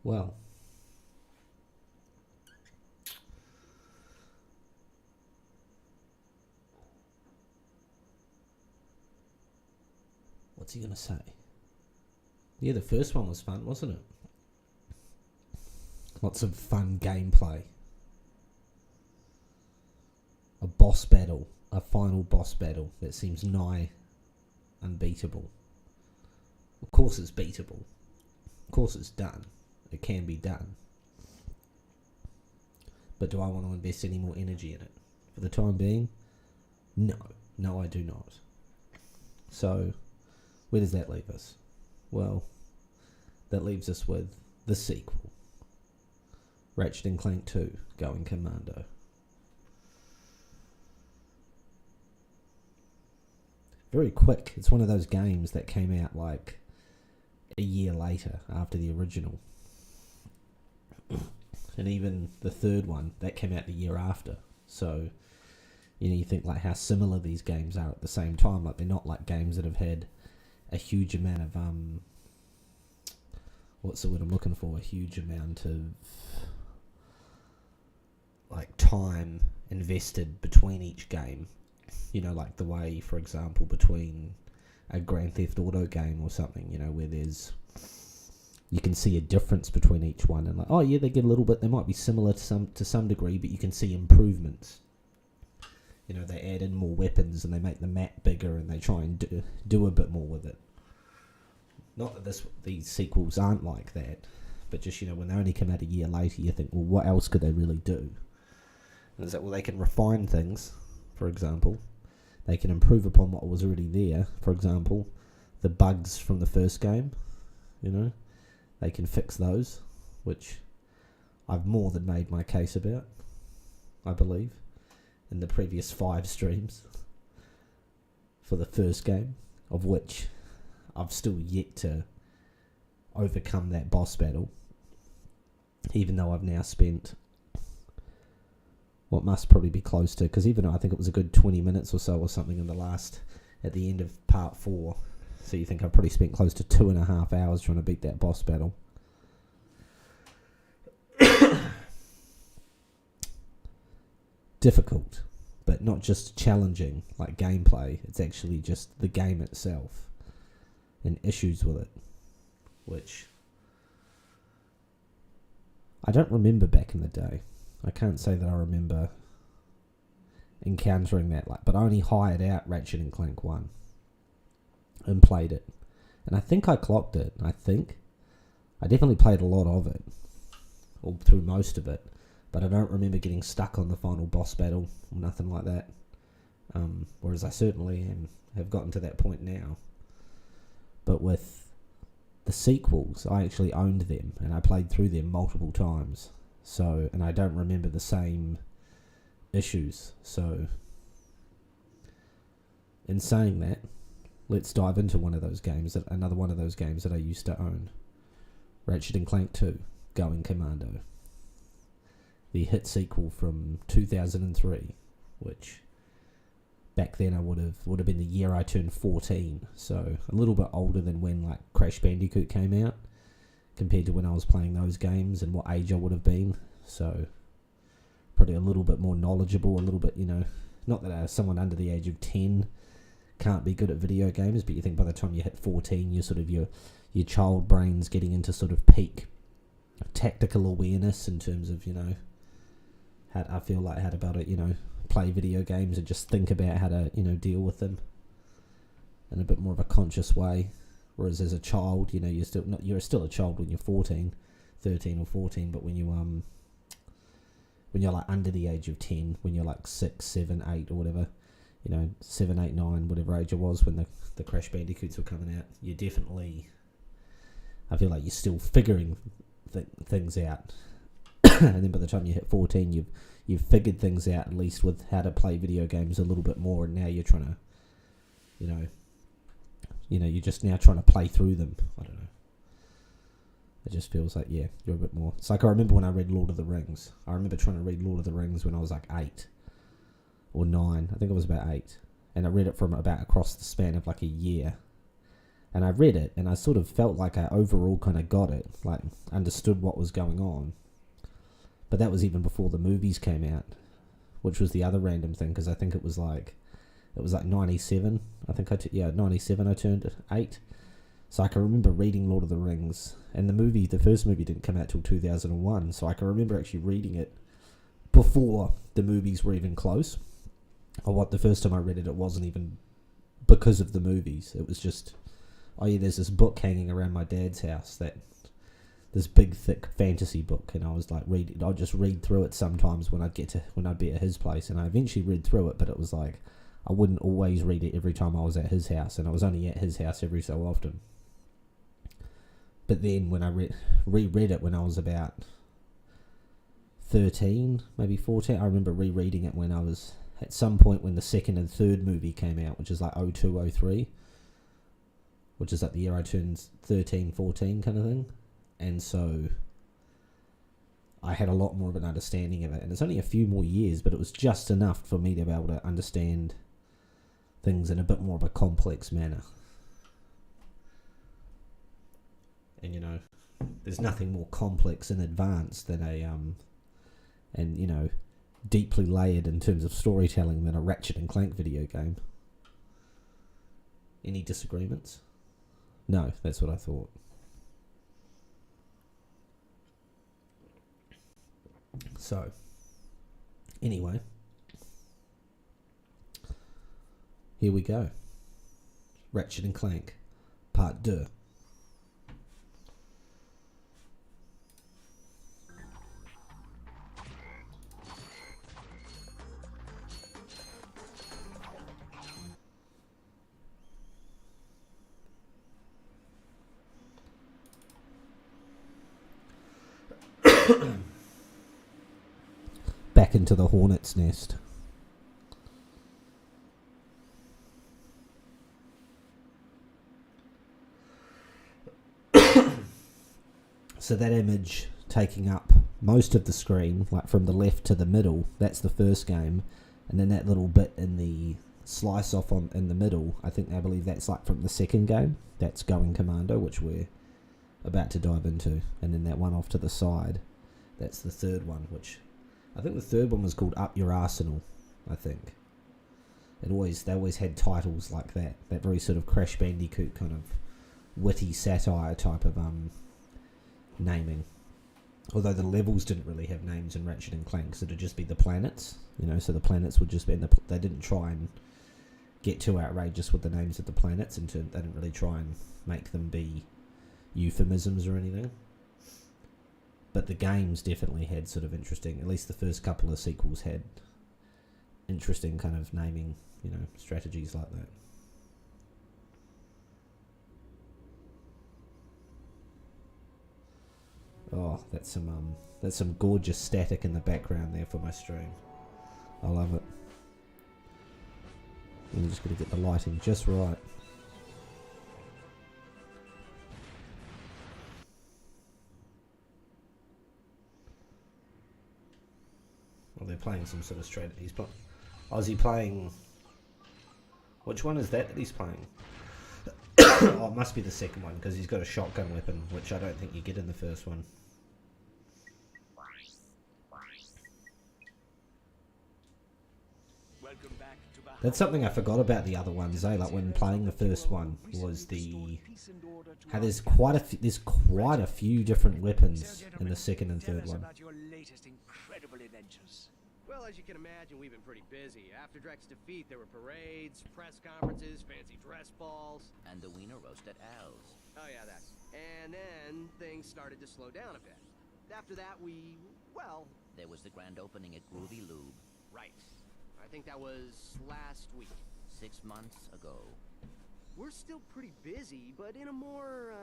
Well, what's he going to say? Yeah, the first one was fun, wasn't it? Lots of fun gameplay. A boss battle, a final boss battle that seems nigh unbeatable. Of course it's beatable. Of course it's done. It can be done. But do I want to invest any more energy in it? For the time being, no. No, I do not. So, where does that leave us? Well, that leaves us with the sequel. Ratchet and Clank 2, going Commando. Very quick. It's one of those games that came out like a year later after the original. And even the third one, that came out the year after. So, you think like how similar these games are at the same time. Like they're not like games that have had a huge amount of, what's the word I'm looking for? A huge amount of like time invested between each game. Like the way, for example, between a Grand Theft Auto game or something, where you can see a difference between each one, and like, oh yeah, they get a little bit, they might be similar to some degree, but you can see improvements. They add in more weapons and they make the map bigger and they try and do a bit more with it. Not that these sequels aren't like that, but just, when they only come out a year later, you think, well, what else could they really do? And is that, well, they can refine things, for example. They can improve upon what was already there. For example, the bugs from the first game, they can fix those, which I've more than made my case about, I believe, in the previous 5 streams for the first game, of which I've still yet to overcome that boss battle, even though I've now spent what must probably be close to, because even I think it was a good 20 minutes or so or something at the end of part 4. So you think I've probably spent close to 2.5 hours trying to beat that boss battle. Difficult, but not just challenging like gameplay. It's actually just the game itself and issues with it, which I don't remember back in the day. I can't say that I remember encountering that, but I only hired out Ratchet and Clank 1 and played it. And I think I clocked it. I definitely played a lot of it, or through most of it, but I don't remember getting stuck on the final boss battle or nothing like that. Whereas I certainly have gotten to that point now. But with the sequels, I actually owned them and I played through them multiple times. So, and I don't remember the same issues. So, in saying that, let's dive into another one of those games that I used to own. Ratchet and Clank 2, Going Commando. The hit sequel from 2003, which back then I would have been the year I turned 14. So, a little bit older than when like Crash Bandicoot came out, compared to when I was playing those games and what age I would have been. So probably a little bit more knowledgeable, a little bit, not that someone under the age of 10 can't be good at video games, but you think by the time you hit 14, you're sort of your child brain's getting into sort of peak tactical awareness in terms of, how I feel like how about it, play video games and just think about how to, deal with them in a bit more of a conscious way. Whereas as a child, you're still a child when you're 13 or 14, but when you're like under the age of 10, when you're like 6, 7, 8 or whatever, 7, 8, 9, whatever age it was when the Crash Bandicoots were coming out, you definitely, I feel like you're still figuring things out. And then by the time you hit 14, you've figured things out, at least with how to play video games a little bit more, and now you're trying to, you're just now trying to play through them. I don't know. It just feels like, yeah, you're a bit more. It's like I remember when I read Lord of the Rings. I remember trying to read Lord of the Rings when I was like 8 or 9. I think it was about 8. And I read it from about across the span of like a year. And I read it, and I sort of felt like I overall kind of got it, like understood what was going on. But that was even before the movies came out, which was the other random thing, because I think it was like 97. I think 97 I turned 8. So I can remember reading Lord of the Rings, and the first movie didn't come out till 2001, so I can remember actually reading it before the movies were even close. Or the first time I read it, it wasn't even because of the movies. It was just, oh yeah, there's this book hanging around my dad's house, this big thick fantasy book, and I was like I'd just read through it sometimes when I'd be at his place, and I eventually read through it, but it was like I wouldn't always read it every time I was at his house, and I was only at his house every so often. But then when I reread it when I was about 13, maybe 14, I remember rereading it when I was at some point when the second and third movie came out, which is like 02, 03, which is like the year I turned 13, 14 kind of thing. And so I had a lot more of an understanding of it. And it's only a few more years, but it was just enough for me to be able to understand things in a bit more of a complex manner. And, you know, there's nothing more complex and advanced than deeply layered in terms of storytelling than a Ratchet and Clank video game. Any disagreements? No, that's what I thought. So, anyway, here we go. Ratchet and Clank, Part 2. Back into the hornet's nest. So that image taking up most of the screen, like from the left to the middle, that's the first game, and then that little bit in the slice off in the middle, I believe that's like from the second game. That's Going Commando, which we're about to dive into, and then that one off to the side, that's the third one, which I think the third one was called Up Your Arsenal. I think they always had titles like that very sort of Crash Bandicoot kind of witty satire type of naming. Although the levels didn't really have names in Ratchet and Clank, so it'd just be the planets, so the planets would just be they didn't try and get too outrageous with the names of the planets, and they didn't really try and make them be euphemisms or anything. But the games definitely had sort of interesting, at least the first couple of sequels had interesting kind of naming, strategies like that. Oh, that's some gorgeous static in the background there for my stream. I love it. I'm just going to get the lighting just right. Well, they're playing some sort of strategy. Is he playing? Which one is that he's playing? Oh, it must be the second one, because he's got a shotgun weapon, which I don't think you get in the first one. That's something I forgot about the other ones, like when playing the first one, was how there's quite a few different weapons in the second and third one. Well, as you can imagine, we've been pretty busy. After Drek's defeat, there were parades, press conferences, fancy dress balls. And the wiener roast at Al's. Oh yeah, that. And then things started to slow down a bit. After that, there was the grand opening at Groovy Lube. Right. I think that was last week. 6 months ago. We're still pretty busy, but in a more,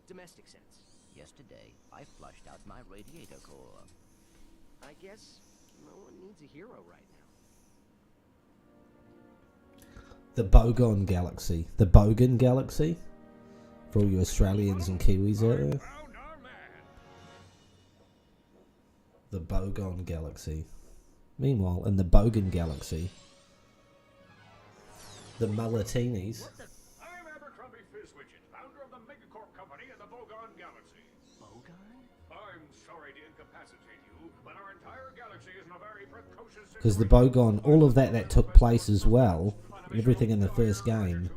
domestic sense. Yesterday, I flushed out my radiator core. I guess no one needs a hero right now. The Bogon Galaxy. The Bogan Galaxy? For all you Australians and Kiwis out there. The Bogon Galaxy. Meanwhile, in the Bogan Galaxy, the Mullatinis. I'm Abercrombie Fizzwidget, Bogon Galaxy. Bogon? I'm sorry to incapacitate you, but our entire galaxy is in a very precocious Because the situation. Bogon, all of that took place as well, everything in the first game,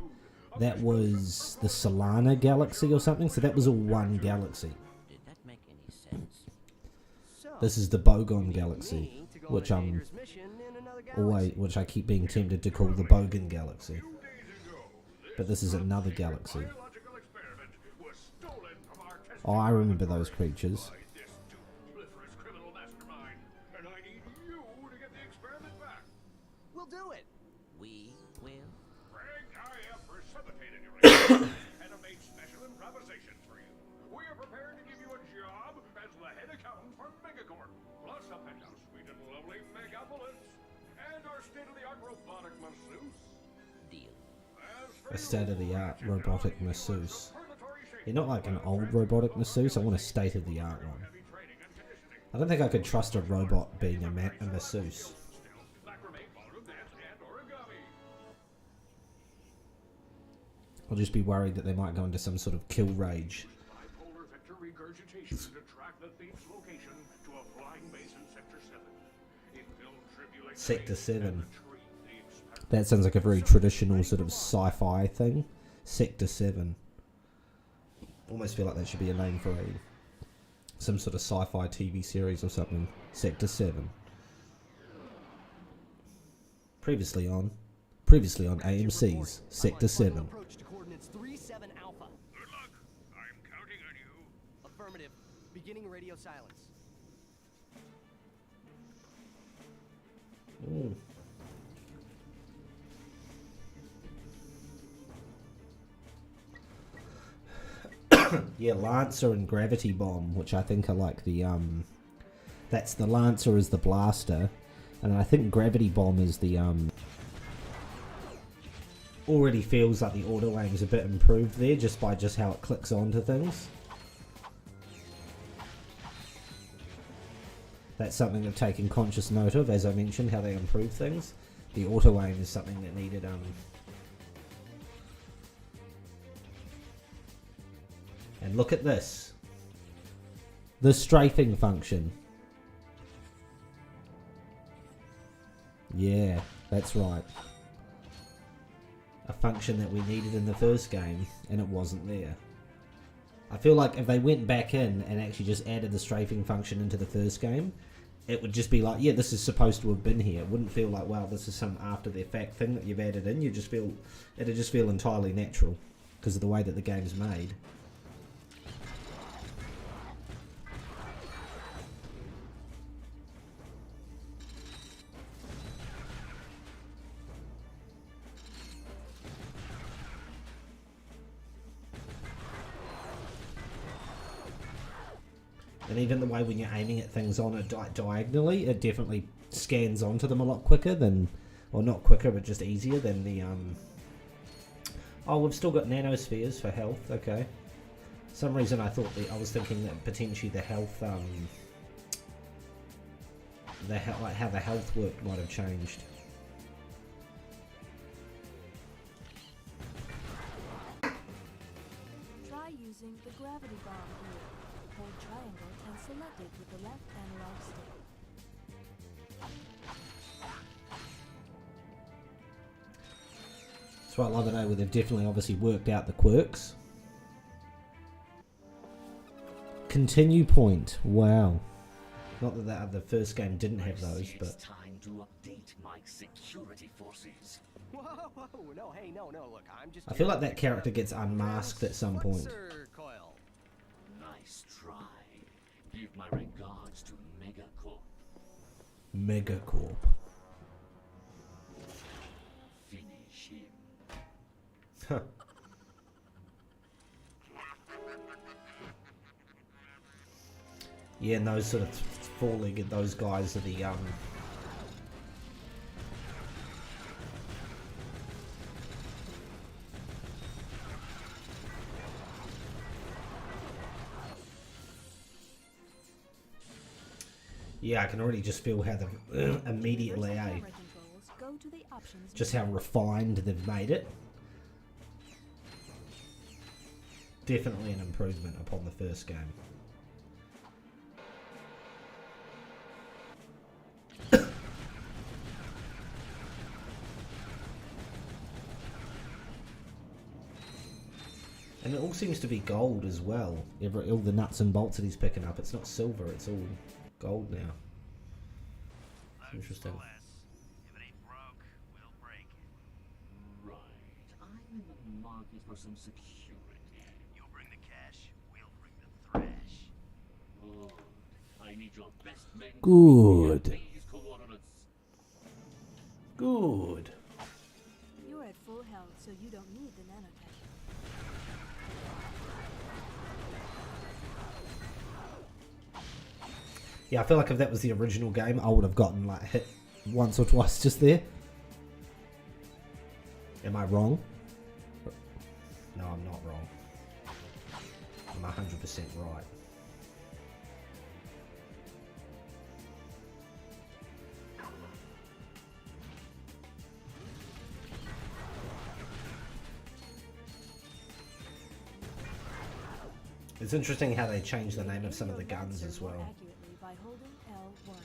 that was the Solana Galaxy or something, so that was all one galaxy. Did that make any sense? So, This is the Bogon you Galaxy, need to go which on a dangerous mission in another galaxy. which I keep being tempted to call the Bogan Galaxy. 2 days ago, But this is another galaxy. biological experiment was stolen from our testing Oh, I remember those creatures. by this dupliferous criminal mastermind, and I need you to get the experiment back. We'll do it. We will. Greg, I have precipitated your experiment and have made special improvisations for you. We are prepared to give you a job as the head accountant for Megacorp, plus a penthouse suite in lovely Megapolis, and our state-of-the-art robotic masseuse. Deal. As for A you, state-of-the-art robotic masseuse. superlatorily shaky You're not like an old robotic masseuse, I want a state-of-the-art one. heavy training and conditioning. I don't think I could trust a robot being a masseuse. Still, macrame, ballroom dance, and origami. I'll just be worried that they might go into some sort of kill rage. Bipolar vector regurgitation to track the thief's location to a flying base in Sector 7. It will tribulate Sector 7. and retrieve the experiment. That sounds like a very traditional sort of sci-fi thing. Sector 7. Almost feel like that should be a name for some sort of sci-fi TV series or something. Sector 7. Previously on AMC's Sector 7. Approach to coordinates 37 Alpha. Good luck. I'm counting on you. Affirmative. Beginning radio silence. Ooh. Yeah, Lancer and Gravity Bomb, which I think are like the that's the Lancer is the blaster, and I think Gravity Bomb is the already feels like the auto aim's a bit improved there just by just how it clicks onto things. That's something I've taken conscious note of, as I mentioned, how they improve things. The auto aim is something that needed and look at this. The strafing function. Yeah, that's right. A function that we needed in the first game, and it wasn't there. I feel like if they went back in and actually just added the strafing function into the first game, it would just be like, yeah, this is supposed to have been here. It wouldn't feel like, wow, this is some after the fact thing that you've added in. It'd just feel entirely natural because of the way that the game's made. And even the way when you're aiming at things on it diagonally, it definitely scans onto them a lot quicker than, or not quicker, but just easier than the, Oh, we've still got nanospheres for health, okay. For some reason I was thinking that potentially the health, like how the health worked might have changed. Try using the gravity bomb here. Hold triangle and select it with the left analog stick. That's what I love it, where they've definitely obviously worked out the quirks. Continue point. Wow. Not that the first game didn't have those, but It's time to update my security forces. Whoa, no, hey, no, look, I'm just. I feel like that character gets unmasked at some point. Sir Coil. Nice try. Give my regards to Megacorp. Megacorp. Finish him. Huh. Yeah, and those sort of four-legged, those guys are the yeah, I can already just feel how the immediately, Press the camera controls, go to the options just how refined they've made it. definitely an improvement upon the first game. And it all seems to be gold as well. All the nuts and bolts that he's picking up, it's not silver, it's all gold now. It's interesting. If it ain't broke, we'll break it. Right. I'm in the market for some security. You bring the cash, we'll bring the thrash. Good. I need your best men. Good. These coordinates. Good. You're at full health, so you don't need the nanotech. Yeah, I feel like if that was the original game, I would have gotten like hit once or twice just there. Am I wrong? No, I'm not wrong. I'm 100% right. It's interesting how they changed the name of some of the guns as well. Accurately by holding L1.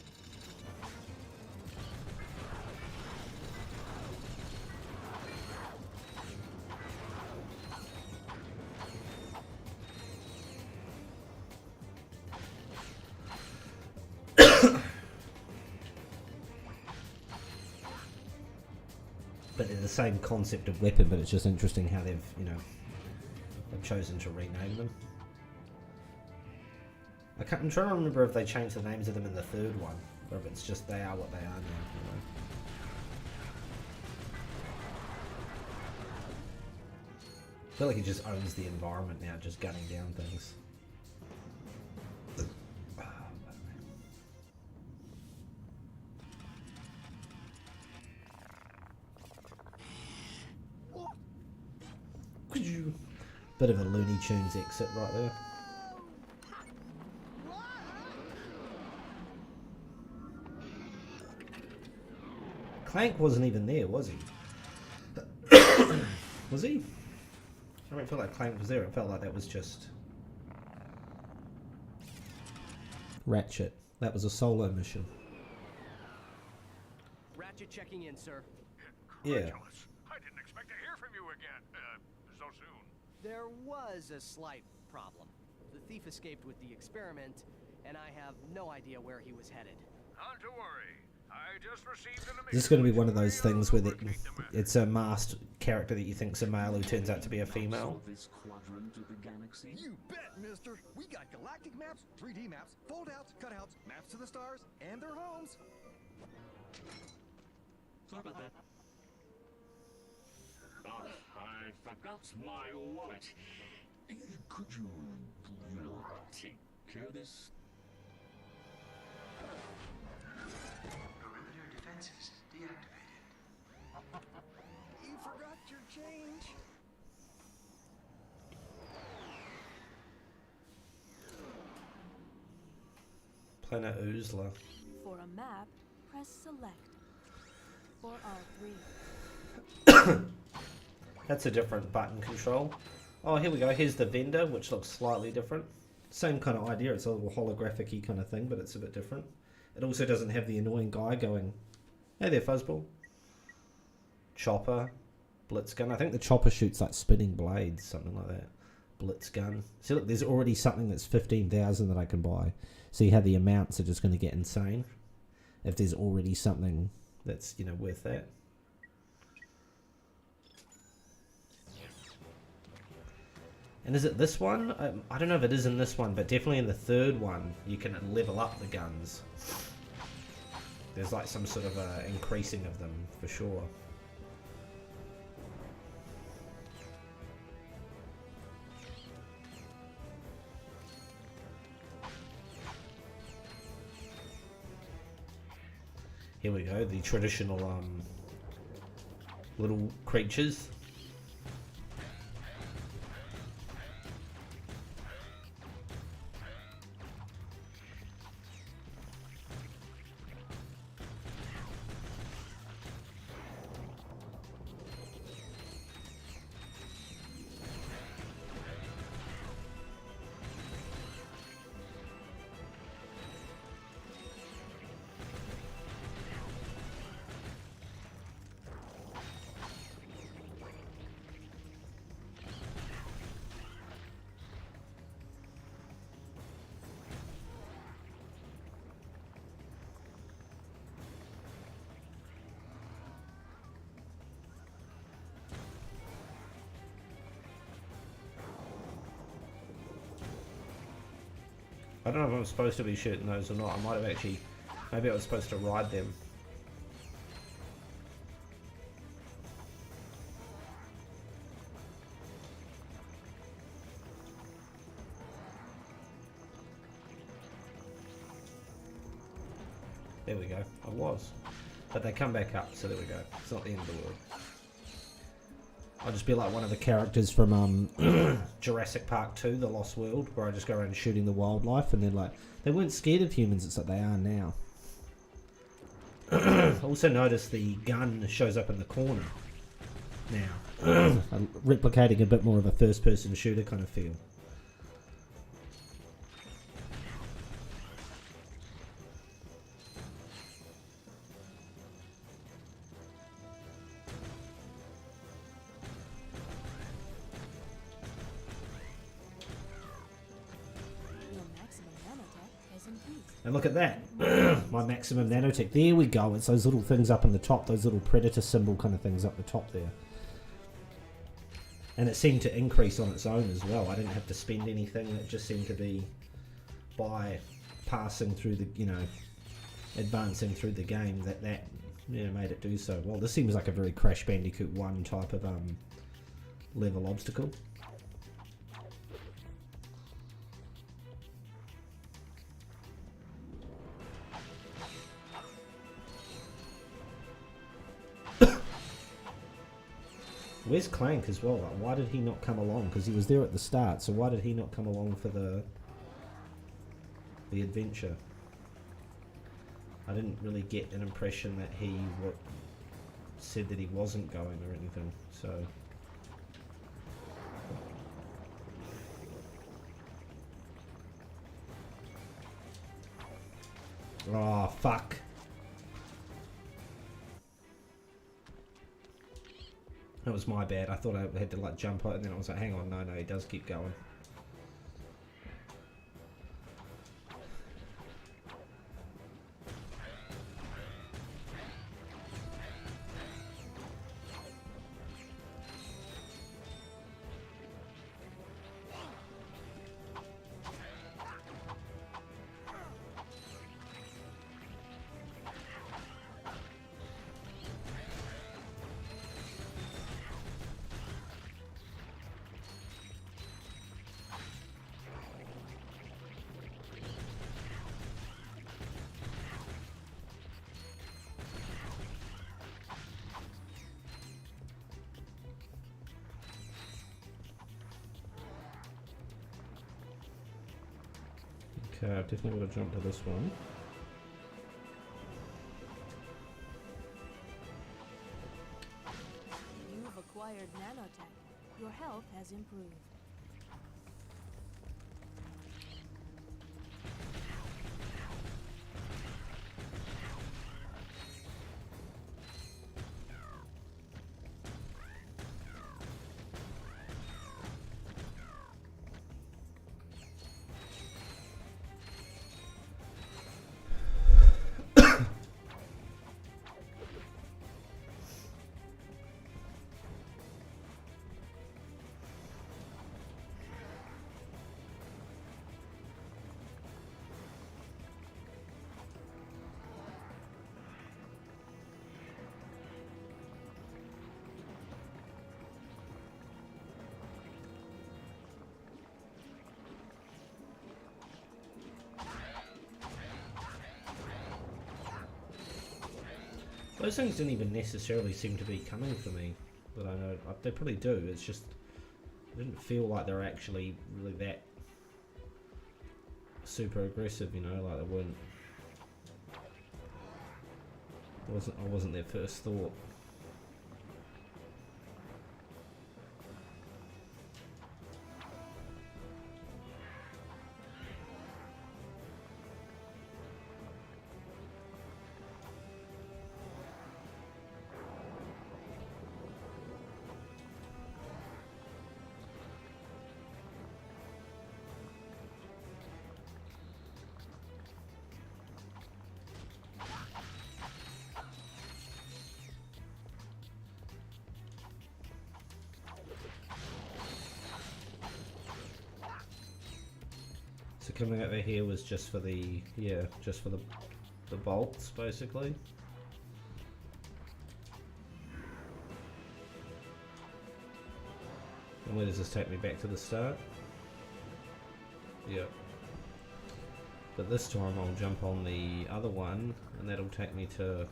But they're the same concept of weapon, but it's just interesting how they've, you know, they've chosen to rename them. I'm trying to remember if they changed the names of them in the third one, or if it's just they are what they are now. You know? I feel like he just owns the environment now, just gunning down things. Bit of a Looney Tunes exit right there. Clank wasn't even there, was he? Was he? I don't feel like Clank was there. It felt like that was just Ratchet. That was a solo mission. Ratchet checking in, sir. Yeah. Congratulations. I didn't expect to hear from you again. So soon. There was a slight problem. The thief escaped with the experiment, and I have no idea where he was headed. Not to worry. I just received an Is this going to be one of those things where it's a masked character that you think's a male who turns out to be a female? This quadrant of the galaxy. You bet, mister. We got galactic maps, 3D maps, fold-outs, cutouts, maps to the stars, and their homes. Sorry about that. Oh, I forgot my wallet. Could you, take care of this? Perimeter defenses deactivated. You forgot your change. Planet Oozla. For a map, press select. Or R3. That's a different button control. Oh, here we go. Here's the vendor, which looks slightly different. Same kind of idea. It's a little holographic-y kind of thing, but it's a bit different. It also doesn't have the annoying guy going, hey there, Fuzzball. Chopper. Blitz gun. I think the chopper shoots like spinning blades, something like that. Blitz gun. See, look, there's already something that's 15,000 that I can buy. See how the amounts are just going to get insane? If there's already something that's, you know, worth that. And is it this one? I don't know if it is in this one, but definitely in the third one, you can level up the guns. There's like some sort of increasing of them, for sure. Here we go, the traditional little creatures. I don't know if I'm supposed to be shooting those or not. I might have actually... Maybe I was supposed to ride them. There we go. I was. But they come back up, so there we go. It's not the end of the world. I'll just be like one of the characters from Jurassic Park 2, The Lost World, where I just go around shooting the wildlife, and they're like, they weren't scared of humans, it's like they are now. Also notice the gun shows up in the corner now. Replicating a bit more of a first-person shooter kind of feel. And look at that, my maximum nanotech. There we go, it's those little things up in the top, those little predator symbol kind of things up the top there. And it seemed to increase on its own as well. I didn't have to spend anything, it just seemed to be by passing through the, you know, advancing through the game that made it do so well. This seems like a very Crash Bandicoot 1 type of level obstacle. Where's Clank as well? Like, why did he not come along? Because he was there at the start, so why did he not come along for the adventure? I didn't really get an impression that he said that he wasn't going or anything, so... Oh, fuck. That was my bad. I thought I had to like jump out and then I was like, hang on, no, he does keep going. Okay, I've definitely got to jump to this one. You've acquired nanotech. Your health has improved. Those things didn't even necessarily seem to be coming for me, but I know they probably do. It's just it didn't feel like they're actually really that super aggressive, you know, like they weren't. I wasn't their first thought. coming over here was just for the, yeah, just for the bolts, basically. And where does this take me? Back to the start? Yep. But this time I'll jump on the other one, and that'll take me to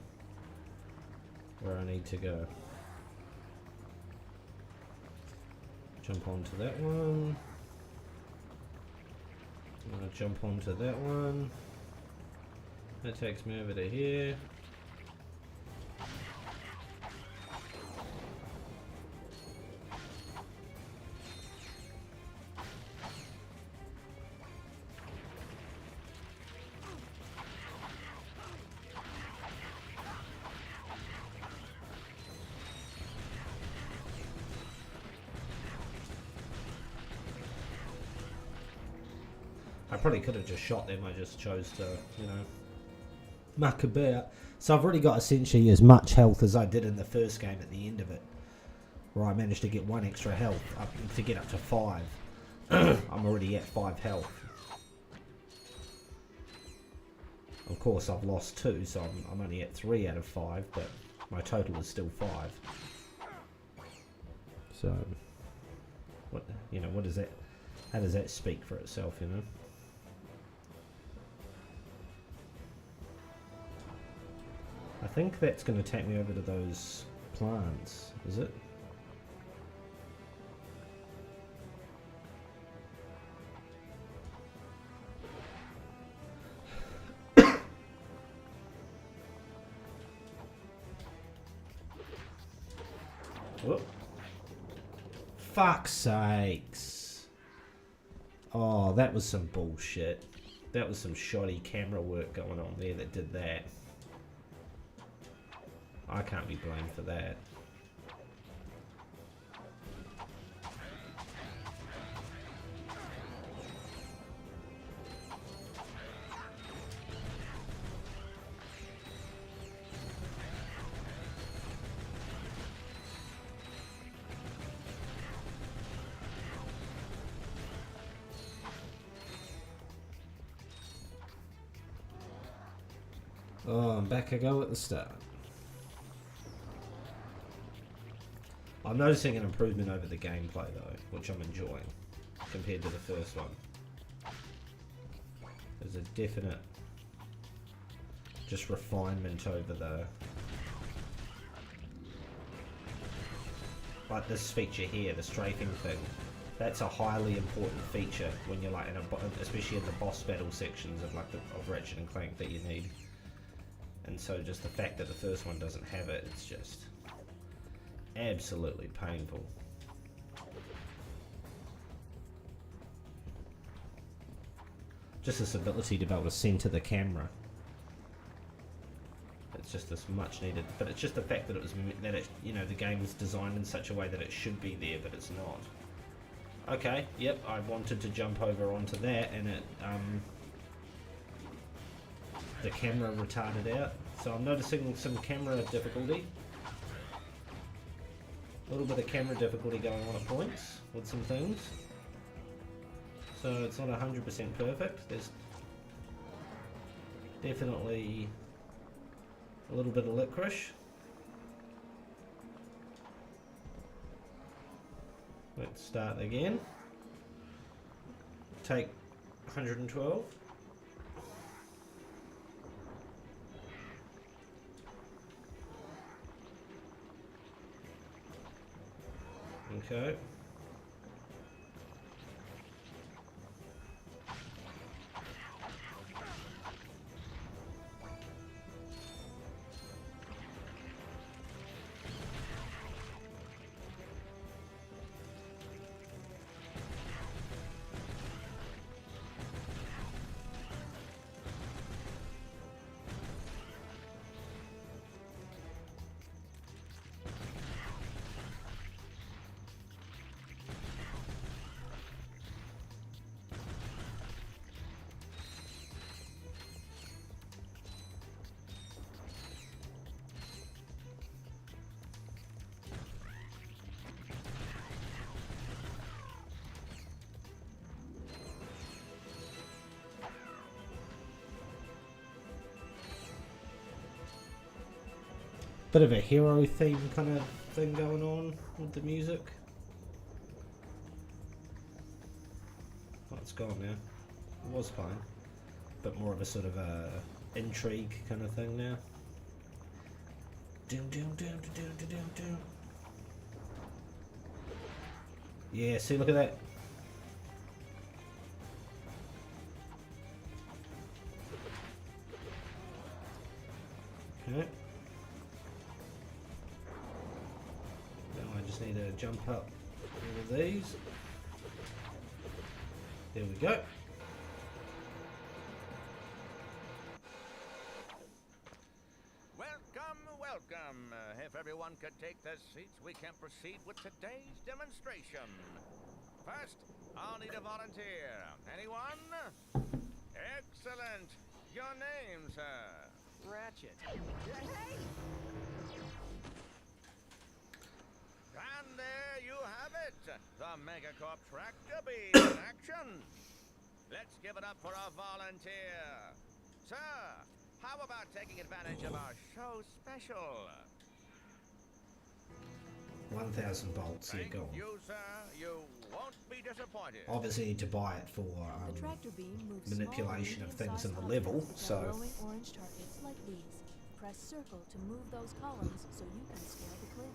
where I need to go. Jump onto that one. I'm gonna jump onto that one. That takes me over to here. I probably could have just shot them, I just chose to, you know, muck about. So I've already got essentially as much health as I did in the first game at the end of it, where I managed to get 1 extra health up to get up to 5. I'm already at 5 health. Of course I've lost 2, so I'm only at 3 out of 5, but my total is still 5. So, what, you know, what is that? How does that speak for itself, you know? I think that's going to take me over to those plants, is it? Whoop. Fuck's sakes. Oh, that was some bullshit. That was some shoddy camera work going on there that did that. I can't be blamed for that. Oh, I'm back I go at the start. I'm noticing an improvement over the gameplay though, which I'm enjoying, compared to the first one. There's a definite just refinement over the, like this feature here, the strafing thing. That's a highly important feature when you're like in a, especially in the boss battle sections of like of Ratchet and Clank that you need. And so just the fact that the first one doesn't have it, it's just absolutely painful. Just this ability to be able to center the camera. It's just this much needed, but it's just the fact that it was, that it, you know, the game was designed in such a way that it should be there, but it's not. Okay, yep, I wanted to jump over onto that, and it, the camera retarded out. So I'm noticing some camera difficulty. A little bit of camera difficulty going on at points with some things. So it's not 100% perfect. There's definitely a little bit of licorice. Let's start again. Take 112. Okay. Bit of a hero theme kind of thing going on with the music. Oh, it's gone now. It was fine. Bit more of a sort of a intrigue kind of thing now. Doom doom doom doom doom doom doom. Yeah, see, look at that. Okay. Now I just need to jump up all of these. There we go. Welcome, welcome. If everyone could take their seats, we can proceed with today's demonstration. First, I'll need a volunteer. Anyone? Excellent. Your name, sir? Ratchet. And there you have it. The Megacorp tractor beam in action. Let's give it up for our volunteer. Sir, how about taking advantage of our show special? 1,000 bolts, here Thank go. you, sir. You won't be disappointed. Obviously need to buy it for The tractor beam moves manipulation small, of things in the medium-sized level, objects so with glowing orange targets like these. Press circle to move those columns so you can scale the cliff.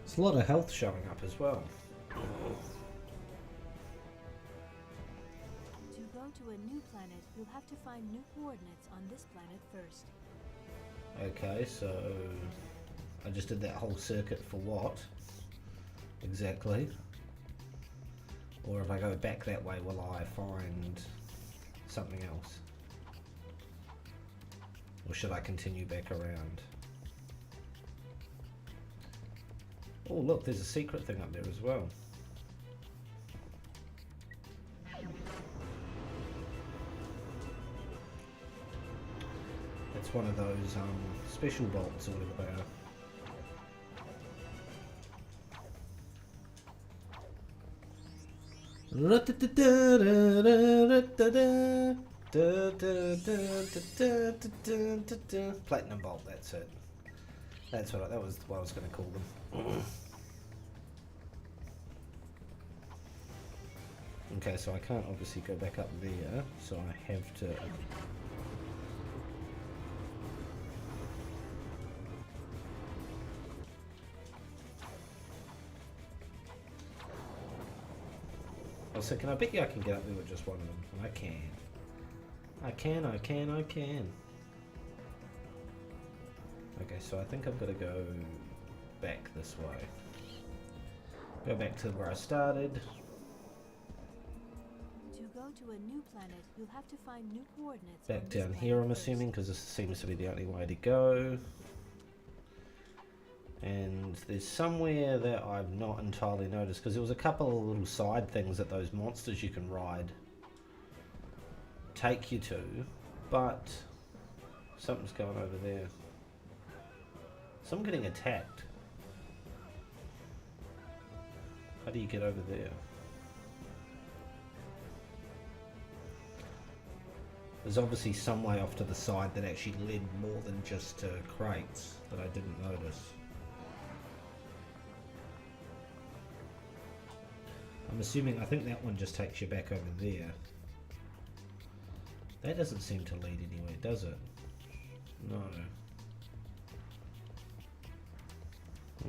There's a lot of health showing up as well. To go to a new planet, you'll have to find new coordinates on this planet first. Okay, so I just did that whole circuit for what? Exactly. Or if I go back that way, will I find something else? Or should I continue back around? Oh look, there's a secret thing up there as well. It's one of those special bolts or whatever they are. Platinum bolt, that's it. That's what that was what I was going to call them. Okay, so I can't obviously go back up there, so I have to. I was thinking, I bet you I can get up there with just one of them. I can. I can. Okay, so I think I've got to go back this way. Go back to where I started. To go to a new planet, you'll have to find new coordinates. Back on this down here, planet I'm first. assuming, because this seems to be the only way to go. And there's somewhere that I've not entirely noticed, because there was a couple of little side things that those monsters you can ride take you to, but something's going over there. So I'm getting attacked. How do you get over there? There's obviously some way off to the side that actually led more than just to crates that I didn't notice. I'm assuming, I think that one just takes you back over there. That doesn't seem to lead anywhere, does it? No.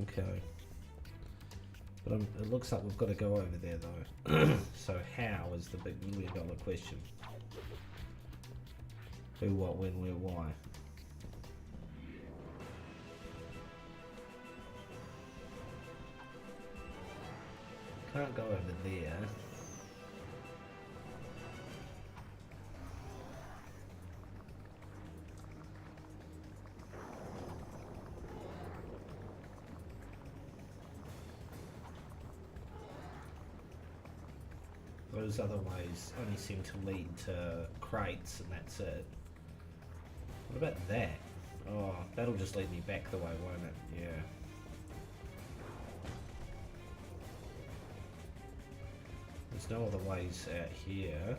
Okay. But it looks like we've got to go over there though. So how is the big $1 million question. Who, what, when, where, why? Can't go over there. Those other ways only seem to lead to crates and that's it. What about that? Oh, that'll just lead me back the way, won't it? Yeah. There's no other ways out here.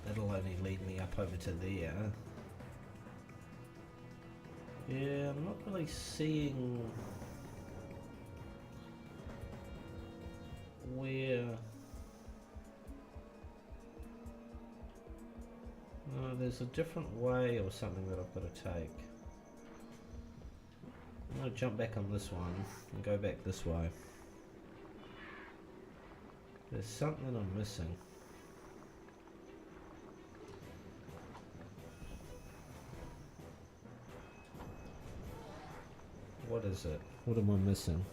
That'll only lead me up over to there. Yeah, I'm not really seeing where... No, there's a different way or something that I've got to take. I'm going to jump back on this one and go back this way. There's something I'm missing. What is it? What am I missing?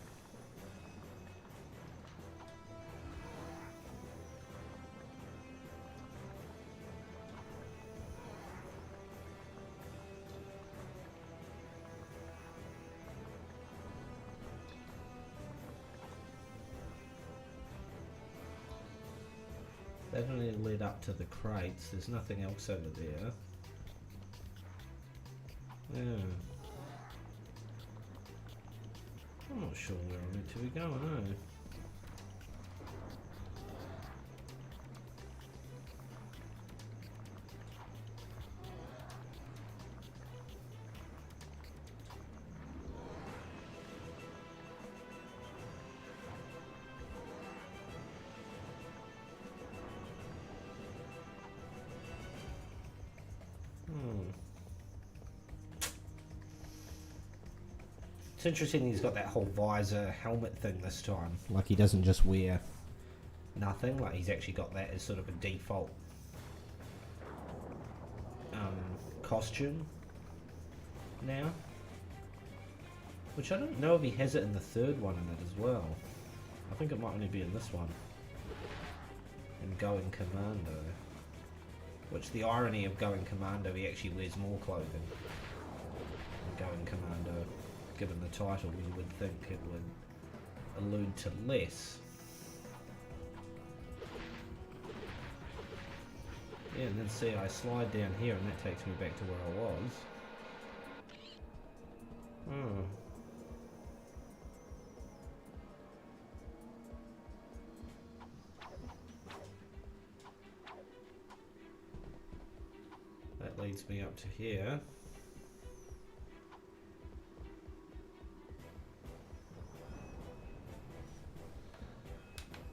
That only led up to the crates. There's nothing else over there. Yeah. I'm not sure where I'm meant to be going, eh? It's interesting he's got that whole visor helmet thing this time. Like he doesn't just wear nothing, like he's actually got that as sort of a default costume now. Which I don't know if he has it in the third one in it as well. I think it might only be in this one. In Going Commando. Which the irony of Going Commando, he actually wears more clothing. In Going Commando. Given the title, you would think it would allude to less. Yeah, and then see, I slide down here and that takes me back to where I was. Hmm. That leads me up to here.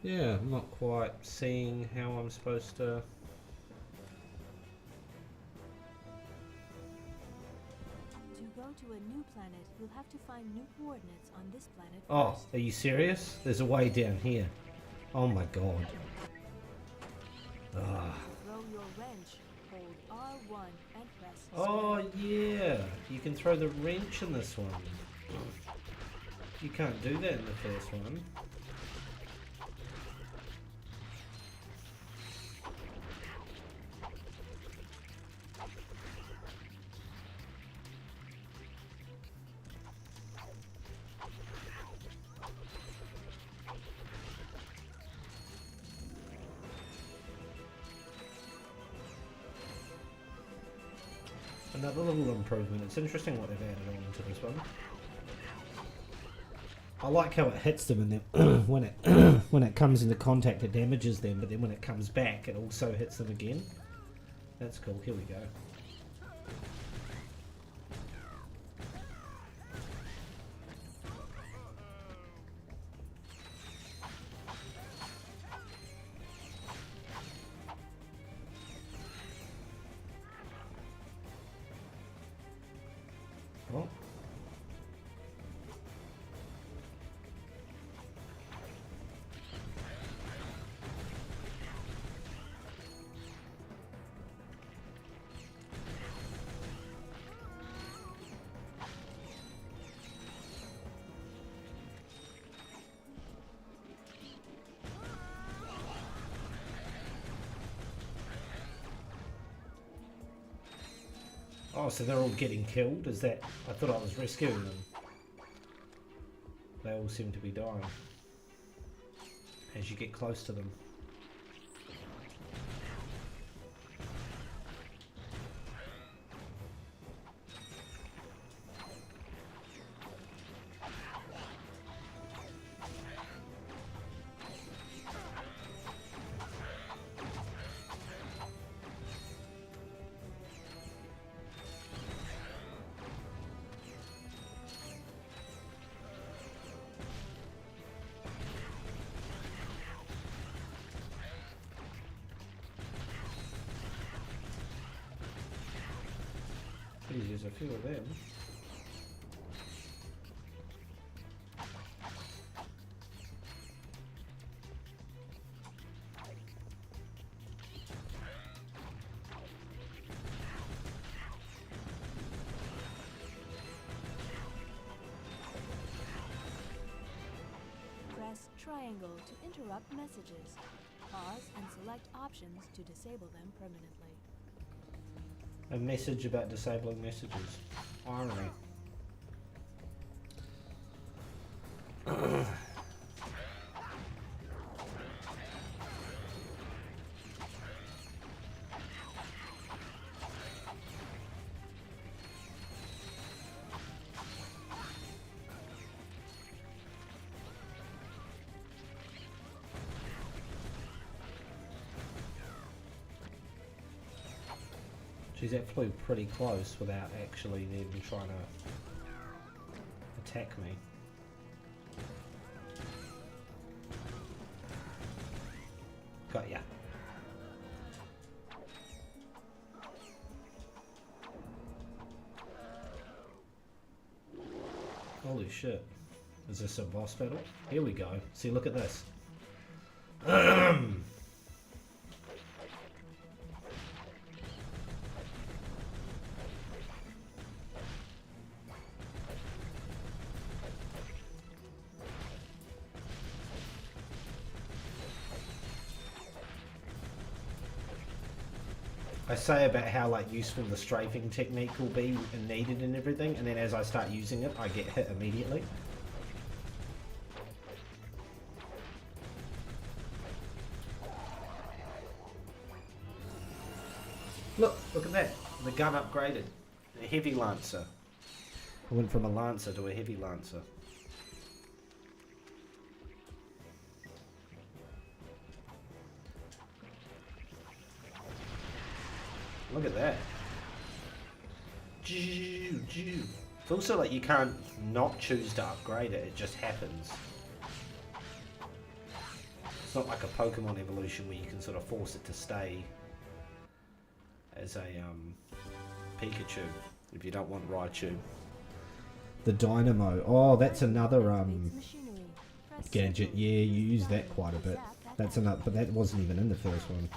Yeah, I'm not quite seeing how I'm supposed to... To go to a new planet, you'll have to find new coordinates on this planet Oh, first. are you serious? There's a way down here. Oh my god. Ah. Throw your wrench, hold R1 and press Oh square. yeah, you can throw the wrench in this one. You can't do that in the first one. Another little improvement. It's interesting what they've added on to this one. I like how it hits them, and then when it comes into contact, it damages them. But then when it comes back, it also hits them again. That's cool. Here we go. Oh. Oh, so they're all getting killed? Is that... I thought I was rescuing them. they all seem to be dying as you get close to them. There's a few of them. Press triangle to interrupt messages. Pause and select options to disable them permanently. A message about disabling messages. Irony. Geez, that flew pretty close without actually even trying to attack me. Got ya. Holy shit. Is this a boss battle? Here we go. See, look at this. I say about how like useful the strafing technique will be and needed and everything, and then as I start using it, I get hit immediately. Look at that. The gun upgraded. A heavy lancer. I went from a lancer to a heavy lancer. Look at that. It's also like you can't not choose to upgrade it, it just happens. It's not like a Pokemon evolution where you can sort of force it to stay as a Pikachu if you don't want Raichu. The Dynamo. Oh, that's another gadget. Yeah, you use that quite a bit. That's another, but that wasn't even in the first one.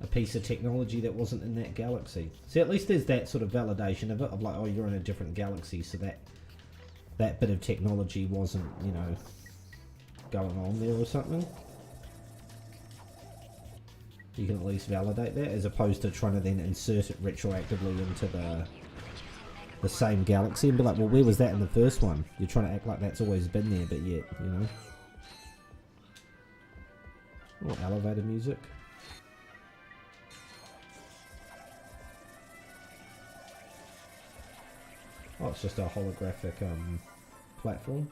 A piece of technology that wasn't in that galaxy. See, at least there's that sort of validation of it, of like, oh, you're in a different galaxy, so that bit of technology wasn't, you know, going on there or something. You can at least validate that, as opposed to trying to then insert it retroactively into the same galaxy and be like, well, where was that in the first one? You're trying to act like that's always been there, but yet, you know. Oh, elevator music. Oh, it's just a holographic platform.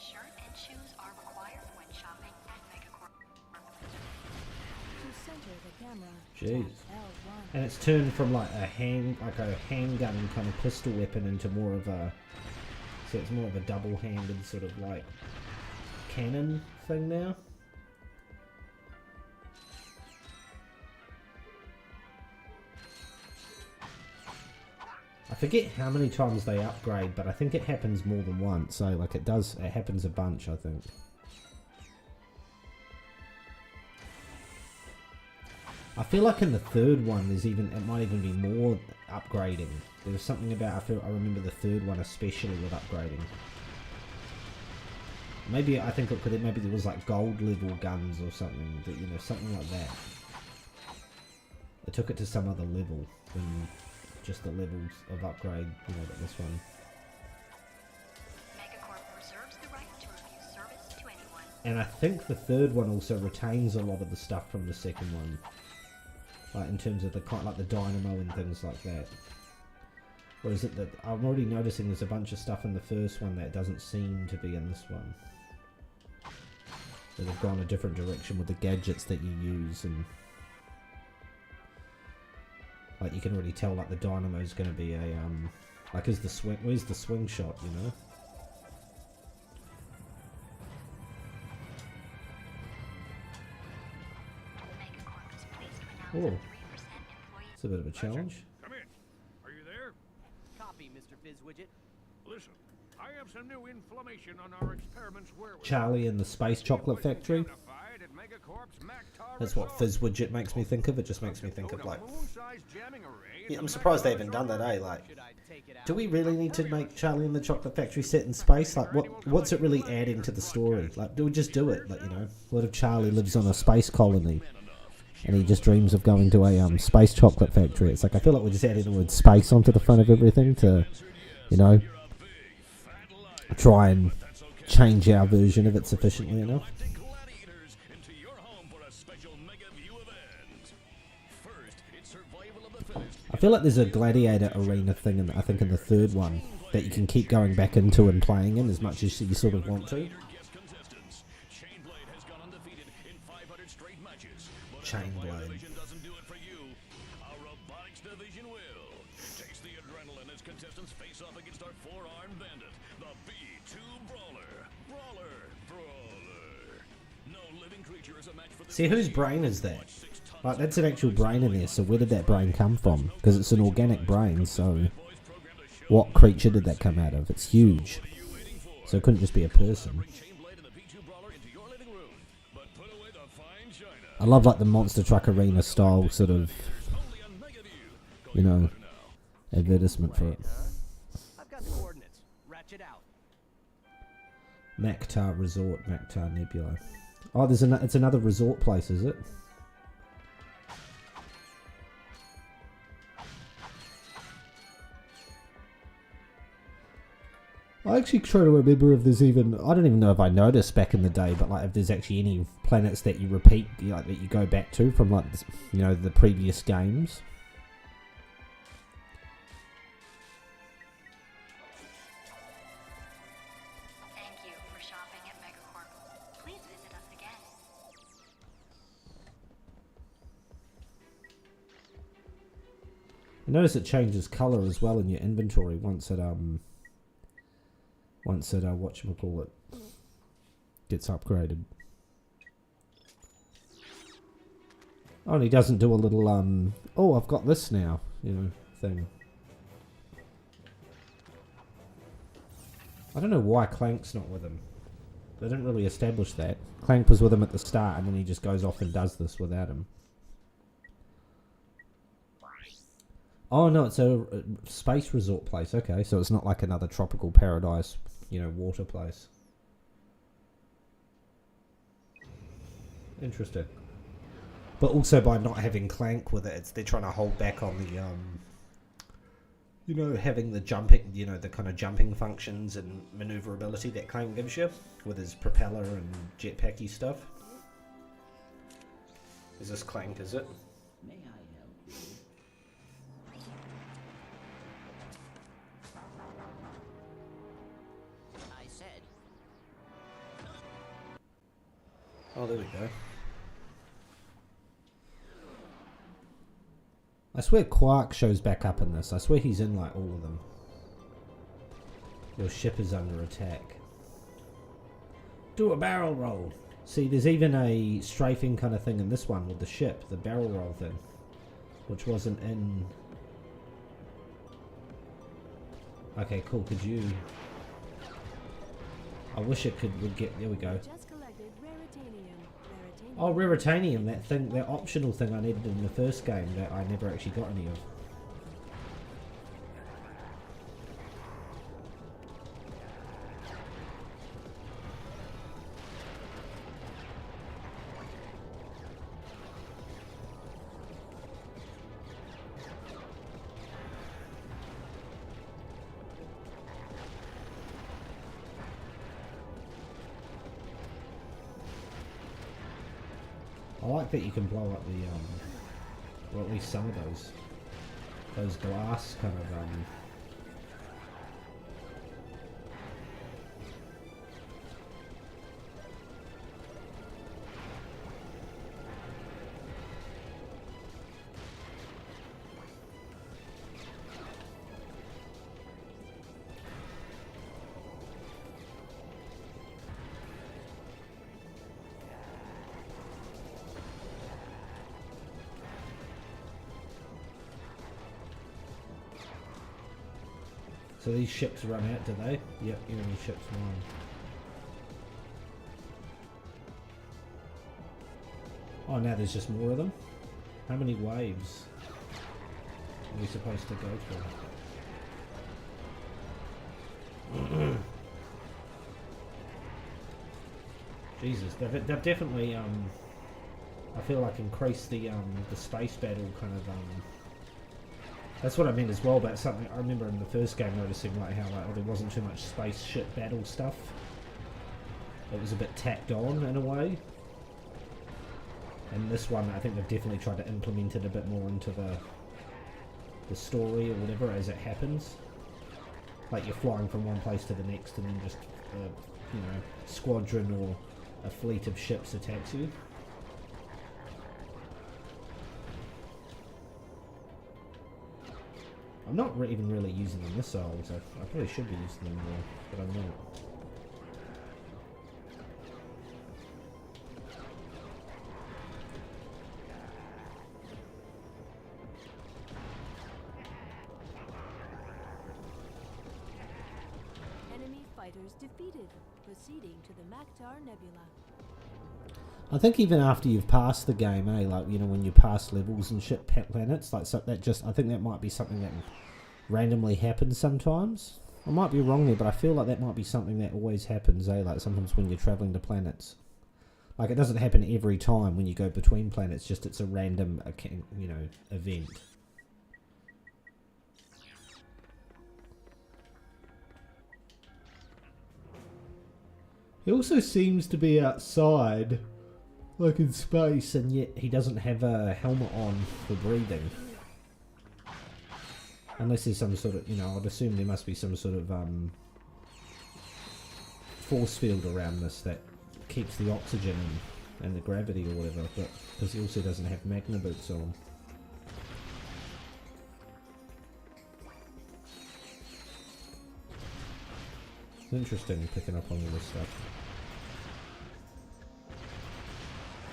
Shirt and shoes are required when shopping at Megacorp. To center the camera, Jeez. tap L1. And it's turned from like a handgun kind of pistol weapon into more of a, so it's more of a double-handed sort of like cannon thing now. I forget how many times they upgrade, but I think it happens more than once. So like it happens a bunch, I think. I feel like in the third one, it might even be more upgrading. There was something about, I remember the third one especially with upgrading. Maybe, I think maybe there was like gold level guns or something, that, you know, something like that. They took it to some other level than just the levels of upgrade, you know, that this one. And I think the third one also retains a lot of the stuff from the second one, like in terms of the like the dynamo and things like that. Or is it that I'm already noticing there's a bunch of stuff in the first one that doesn't seem to be in this one? That have gone a different direction with the gadgets that you use, and like you can already tell like the dynamo's going to be a like where's the swing shot, you know? Oh, it's a bit of a challenge. Come in. Are you there? Copy, Mr. Fizzwidget. Listen, I have some new information on our experiments where Charlie in the Space Chocolate Factory. That's what Fizzwidget makes me think of. It just makes me think of like... Yeah, I'm surprised they haven't done that, eh? Like, do we really need to make Charlie in the Chocolate Factory set in space? Like, what's it really adding to the story? Like, do we just do it? Like, you know, what if Charlie lives on a space colony and he just dreams of going to a space chocolate factory? It's like, I feel like we're just adding the word space onto the front of everything to, you know, try and change our version of it sufficiently enough. I feel like there's a gladiator arena thing, I think in the third one, that you can keep going back into and playing in as much as you sort of want to. Chainblade. See, whose brain is that? Like, that's an actual brain in there, so where did that brain come from? Because it's an organic brain, so what creature did that come out of? It's huge. So it couldn't just be a person. I love like the Monster Truck Arena style sort of, you know, advertisement for it. I've got the coordinates. Ratchet out. Mactar Resort, Mactar Nebula. Oh, it's another resort place, is it? I actually try to remember if there's even... I don't even know if I noticed back in the day, but like if there's actually any planets that you repeat, like that you go back to from like, you know, the previous games. Thank you for shopping at Megacorp. Please visit us again. I notice it changes colour as well in your inventory once it whatchamacallit, gets upgraded. Oh, and he doesn't do a little, oh, I've got this now, you know, thing. I don't know why Clank's not with him. They didn't really establish that. Clank was with him at the start, and then he just goes off and does this without him. Oh, no, it's a space resort place. Okay, so it's not like another tropical paradise, you know, water place. Interesting. But also by not having Clank with it, they're trying to hold back on the, you know, having the jumping, you know, the kind of jumping functions and maneuverability that Clank gives you with his propeller and jetpacky stuff. Is this Clank, is it? May I help you? I said. Oh, there we go. I swear Quark shows back up in this. I swear he's in like all of them. Your ship is under attack. Do a barrel roll. See, there's even a strafing kind of thing in this one with the ship, the barrel roll thing, which wasn't in... Okay, cool. Could you... I wish it would get... There we go. Oh, Raritanium, that thing, that optional thing I needed in the first game that I never actually got any of. I like that you can blow up the, well, at least some of those glass kind of, so these ships run out, do they? Yep, enemy ships mine. Oh, now there's just more of them? How many waves are we supposed to go through? Jesus, they've definitely, I feel like increased the space battle kind of, that's what I meant as well about something. I remember in the first game noticing like how like, oh, there wasn't too much spaceship battle stuff. It was a bit tacked on in a way. And this one, I think they've definitely tried to implement it a bit more into the story or whatever as it happens. Like you're flying from one place to the next, and then just you know, squadron or a fleet of ships attacks you. I'm not even really using the missiles. I probably should be using them more, but I'm not. Enemy fighters defeated. Proceeding to the Maktar Nebula. I think even after you've passed the game, like, you know, when you pass levels and shit, planets, like, so that just, I think that might be something that randomly happens sometimes. I might be wrong there, but I feel like that might be something that always happens, like, sometimes when you're travelling to planets. Like, it doesn't happen every time when you go between planets, just it's a random, you know, event. He also seems to be outside, like in space, and yet he doesn't have a helmet on for breathing. Unless there's some sort of, you know, I'd assume there must be some sort of force field around this that keeps the oxygen and the gravity or whatever, but because he also doesn't have magna boots on. It's interesting picking up on all this stuff.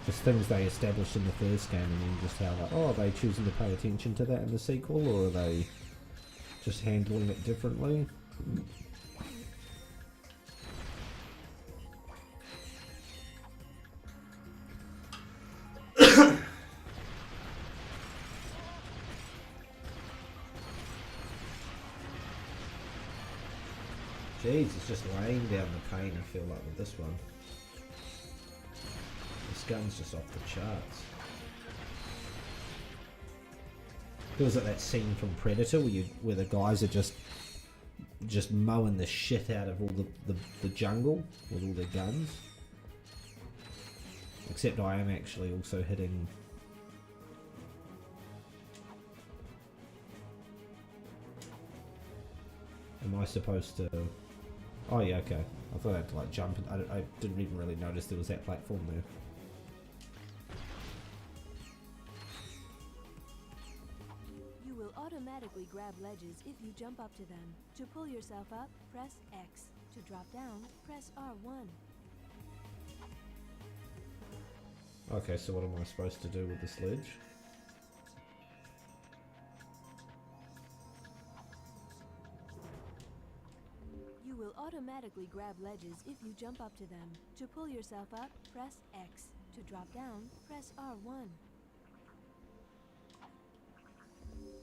Just things they established in the first game, and then just how, like, oh, are they choosing to pay attention to that in the sequel, or are they just handling it differently? Jeez, it's just laying down the pain, I feel like, with this one. This gun's just off the charts. Feels like that scene from Predator where the guys are just mowing the shit out of all the jungle with all their guns. Except I am actually also hitting... Am I supposed to... Oh yeah, okay. I thought I had to like jump. I didn't even really notice there was that platform there. You will automatically grab ledges if you jump up to them. To pull yourself up, press X. To drop down, press R1. Okay, so what am I supposed to do with this ledge? You will automatically grab ledges if you jump up to them. To pull yourself up, press X. To drop down, press R1.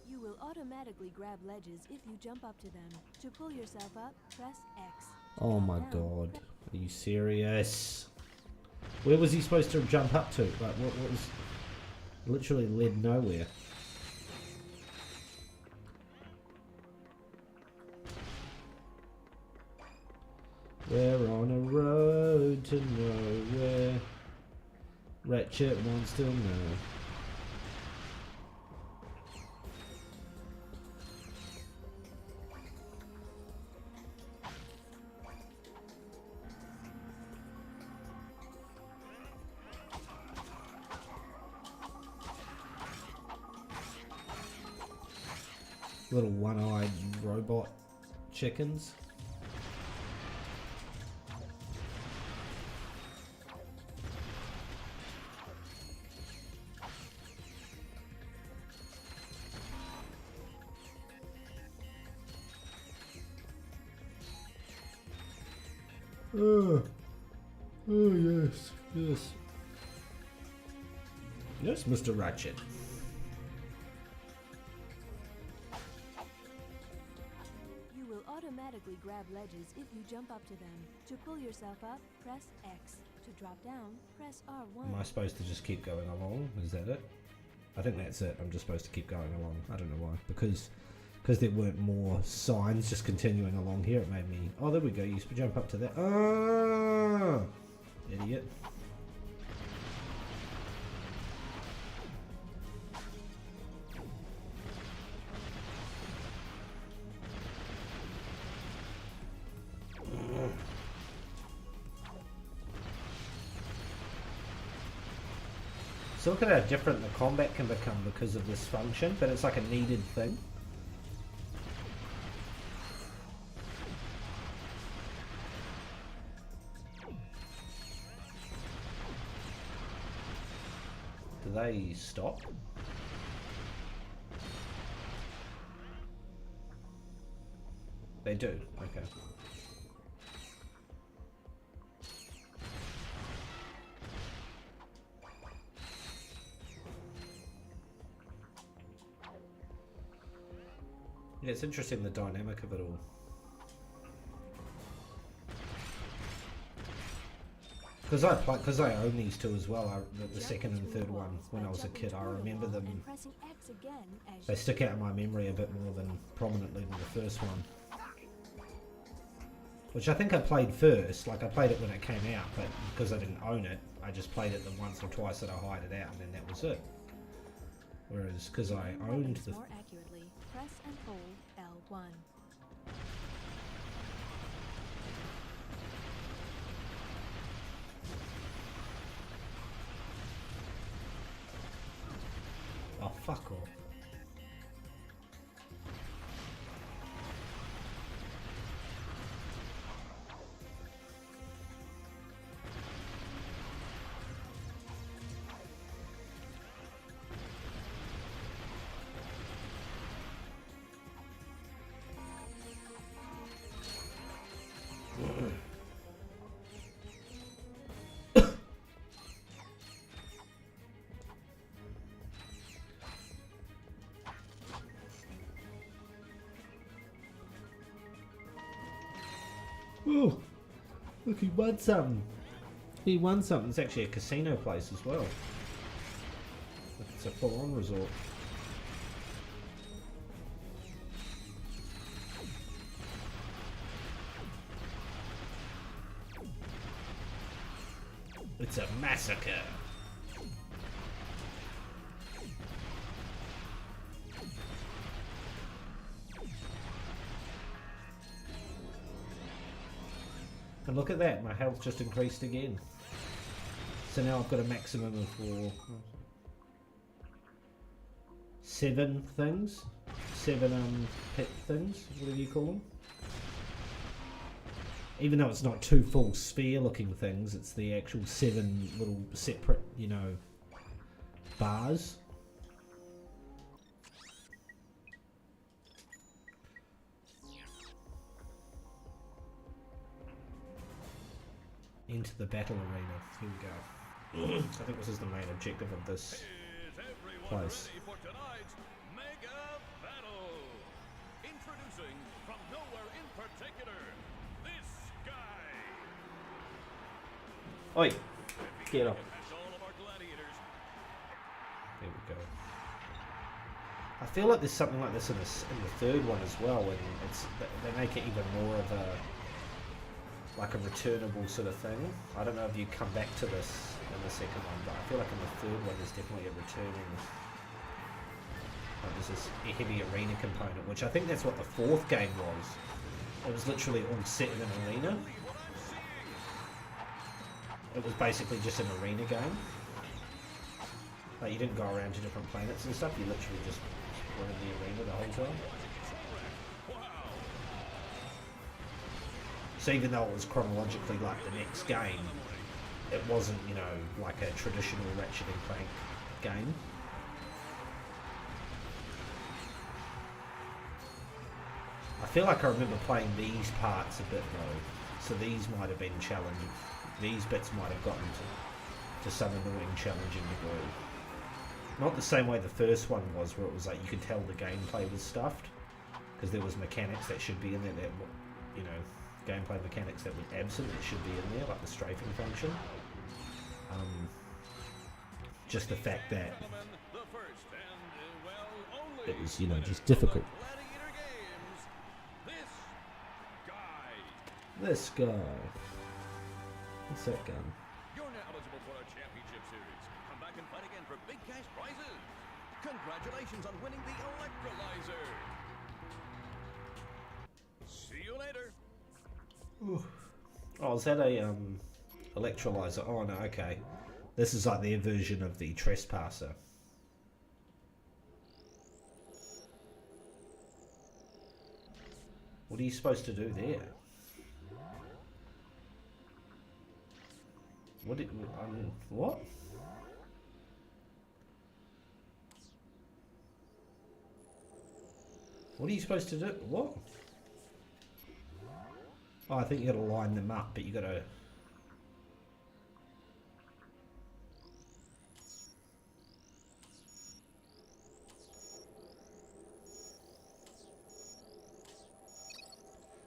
You will automatically grab ledges if you jump up to them. To pull yourself up, press X. To Oh drop my down, god. Are you serious? Where was he supposed to jump up to? Like, what was... Literally led nowhere. We're on a road to nowhere. Ratchet wants to know. Little one-eyed robot chickens. Oh yes, yes. Yes, Mr. Ratchet. You will automatically grab ledges if you jump up to them. To pull yourself up, press X. To drop down, press R1. Am I supposed to just keep going along? Is that it? I think that's it. I'm just supposed to keep going along. I don't know why. Because there weren't more signs just continuing along here, it made me... Oh, there we go. You used to jump up to that. Ah! Idiot. So look at how different the combat can become because of this function, but it's like a needed thing. Do they stop? They do, okay. Yeah, it's interesting the dynamic of it all. Because I own these two as well. The second and third one when I was a kid, I remember them. They stick out in my memory a bit more than prominently than the first one. Which I think I played first. Like I played it when it came out, but because I didn't own it, I just played it the once or twice that I hired it out, and then that was it. Whereas because I owned the... More accurately, press and hold L1. Oh, fuck off. Oh, look, he won something. He won something. It's actually a casino place as well. It's a full-on resort. It's a massacre. And look at that, my health just increased again. So now I've got a maximum of 7 things. 7 pet things, whatever you call them. Even though it's not 2 full sphere looking things, it's the actual 7 little separate, you know, bars. Into the battle arena. Here we go. I think this is the main objective of this Is everyone place. ready for tonight's mega battle? Introducing from nowhere in particular, this guy. Oi! Get up. That's all of our gladiators. There we go. I feel like there's something like this in the third one as well, and they make it even more of a returnable sort of thing. I don't know if you come back to this in the second one, but I feel like in the third one there's definitely a returning. There's this heavy arena component, which I think that's what the fourth game was. It was literally all set in an arena. It was basically just an arena game. Like, you didn't go around to different planets and stuff, you literally just were in the arena the whole time. So even though it was chronologically like the next game, it wasn't, you know, like a traditional Ratchet and Clank game. I feel like I remember playing these parts a bit though, so these might have been challenging. These bits might have gotten to some annoying challenging degree. Not the same way the first one was, where it was like you could tell the gameplay was stuffed, because there was mechanics that should be in there that, you know, gameplay mechanics that were absent that should be in there, like the strafing function. Just the fact that it was, you know, just difficult. This guy. What's that gun? You're now eligible for our championship series. Come back and fight again for big cash prizes. Congratulations on winning the electrolyzer. See you later. Ooh. Oh, is that a electrolyzer? Oh no, okay. This is like their version of the trespasser. What are you supposed to do there? What? What are you supposed to do? What? Oh, I think you gotta line them up, but you gotta...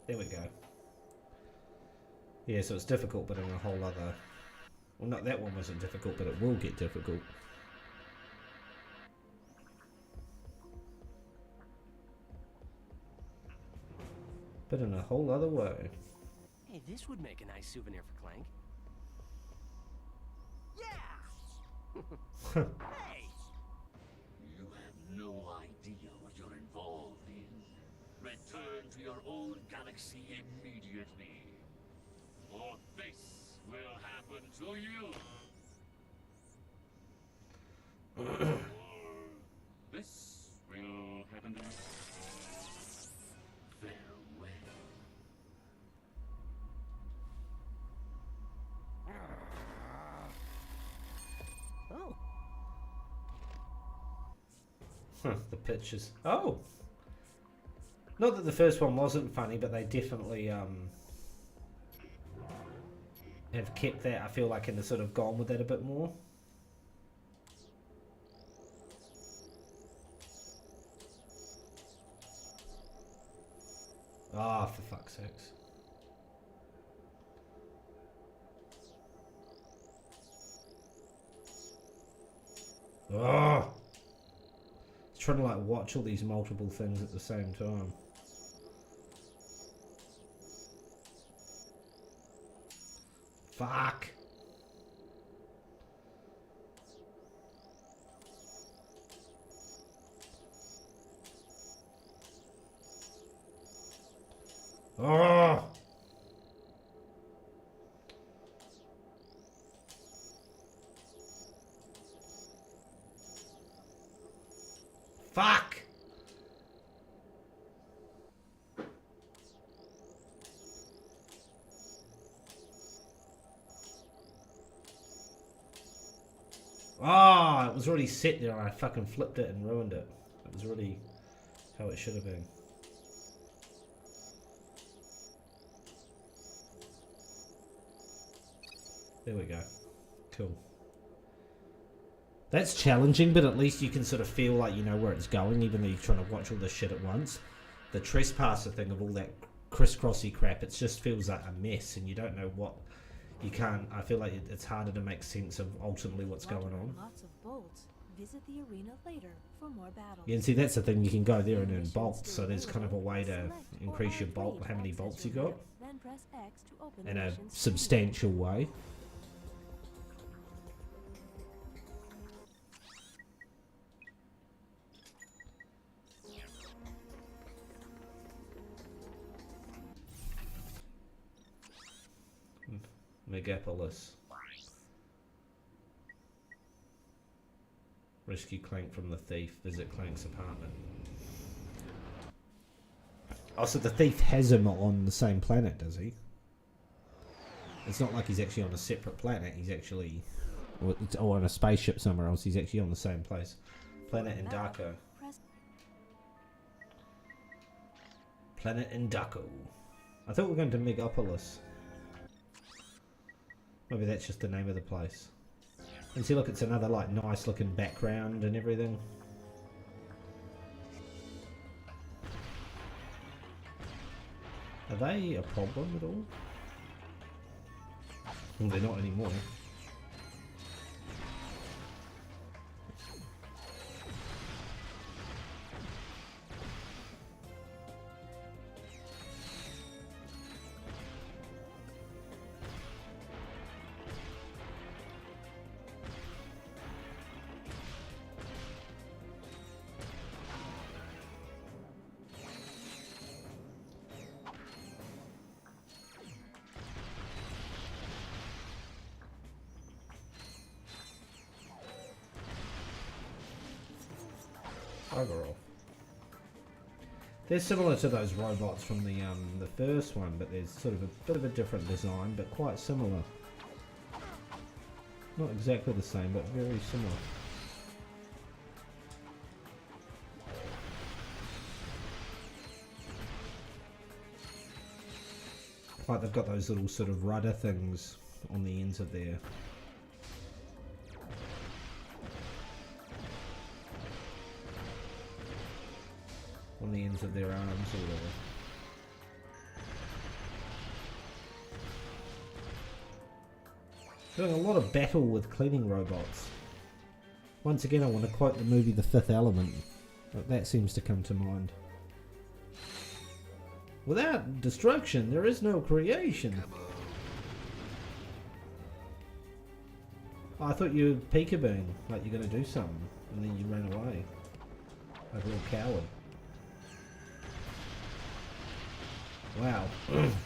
There we go. Yeah, so it's difficult, but in a whole other... Well, not that one wasn't difficult, but it will get difficult. But in a whole other way. Hey, this would make a nice souvenir for Clank. Yeah! Hey! You have no idea what you're involved in. Return to your own galaxy immediately, or this will happen to you. Or this will happen to you. Farewell. Oh. The pictures. Oh! Not that the first one wasn't funny, but they definitely have kept that, I feel like, and they've sort of gone with that a bit more. Ah, for fuck's sakes. Oh! Trying to like watch all these multiple things at the same time. Fuck! Oh! Fuck! Ah, it was already set there and I fucking flipped it and ruined it. It was really how it should have been. There we go. Cool. That's challenging, but at least you can sort of feel like you know where it's going, even though you're trying to watch all this shit at once. The trespasser thing of all that crisscrossy crap, it just feels like a mess, and you don't know what you can't. I feel like it's harder to make sense of ultimately what's going on. Lots of bolts. Visit the arena later for more battles. Yeah, and see that's the thing. You can go there and earn bolts, so there's kind of a way to increase your bolt, how many bolts you got, Then press X to open in the a mission's substantial way. Megapolis. Rescue Clank from the thief. Visit Clank's apartment. Oh, so the thief has him on the same planet, does he? It's not like he's actually on a separate planet. He's actually... Or on a spaceship somewhere else. He's actually on the same place. Planet Indako. Planet Indako. I thought we were going to Megapolis. Maybe that's just the name of the place. And see, look, it's another like nice looking background and everything. Are they a problem at all? Well, they're not anymore. Overall, they're similar to those robots from the first one, but there's sort of a bit of a different design, but quite similar. Not exactly the same, but very similar. Like they've got those little sort of rudder things on the ends of their... on the ends of their arms or whatever. Doing a lot of battle with cleaning robots. Once again, I want to quote the movie The Fifth Element. That seems to come to mind. Without destruction, there is no creation. Oh, I thought you were peekabooing, like you're going to do something, and then you ran away. Like a little coward. Wow,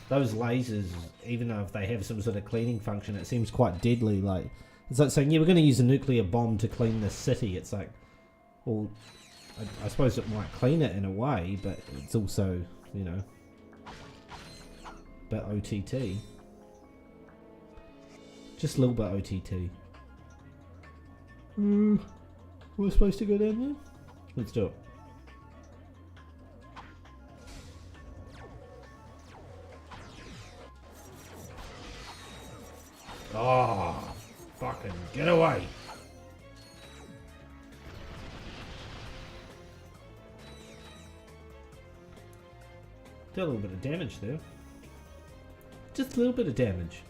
those lasers, even though if they have some sort of cleaning function, it seems quite deadly. Like, it's like saying, yeah, we're going to use a nuclear bomb to clean this city. It's like, well, I suppose it might clean it in a way, but it's also, you know, a bit OTT. Just a little bit OTT. We're supposed to go down there? Let's do it. Oh, fucking get away. Did a little bit of damage there. Just a little bit of damage.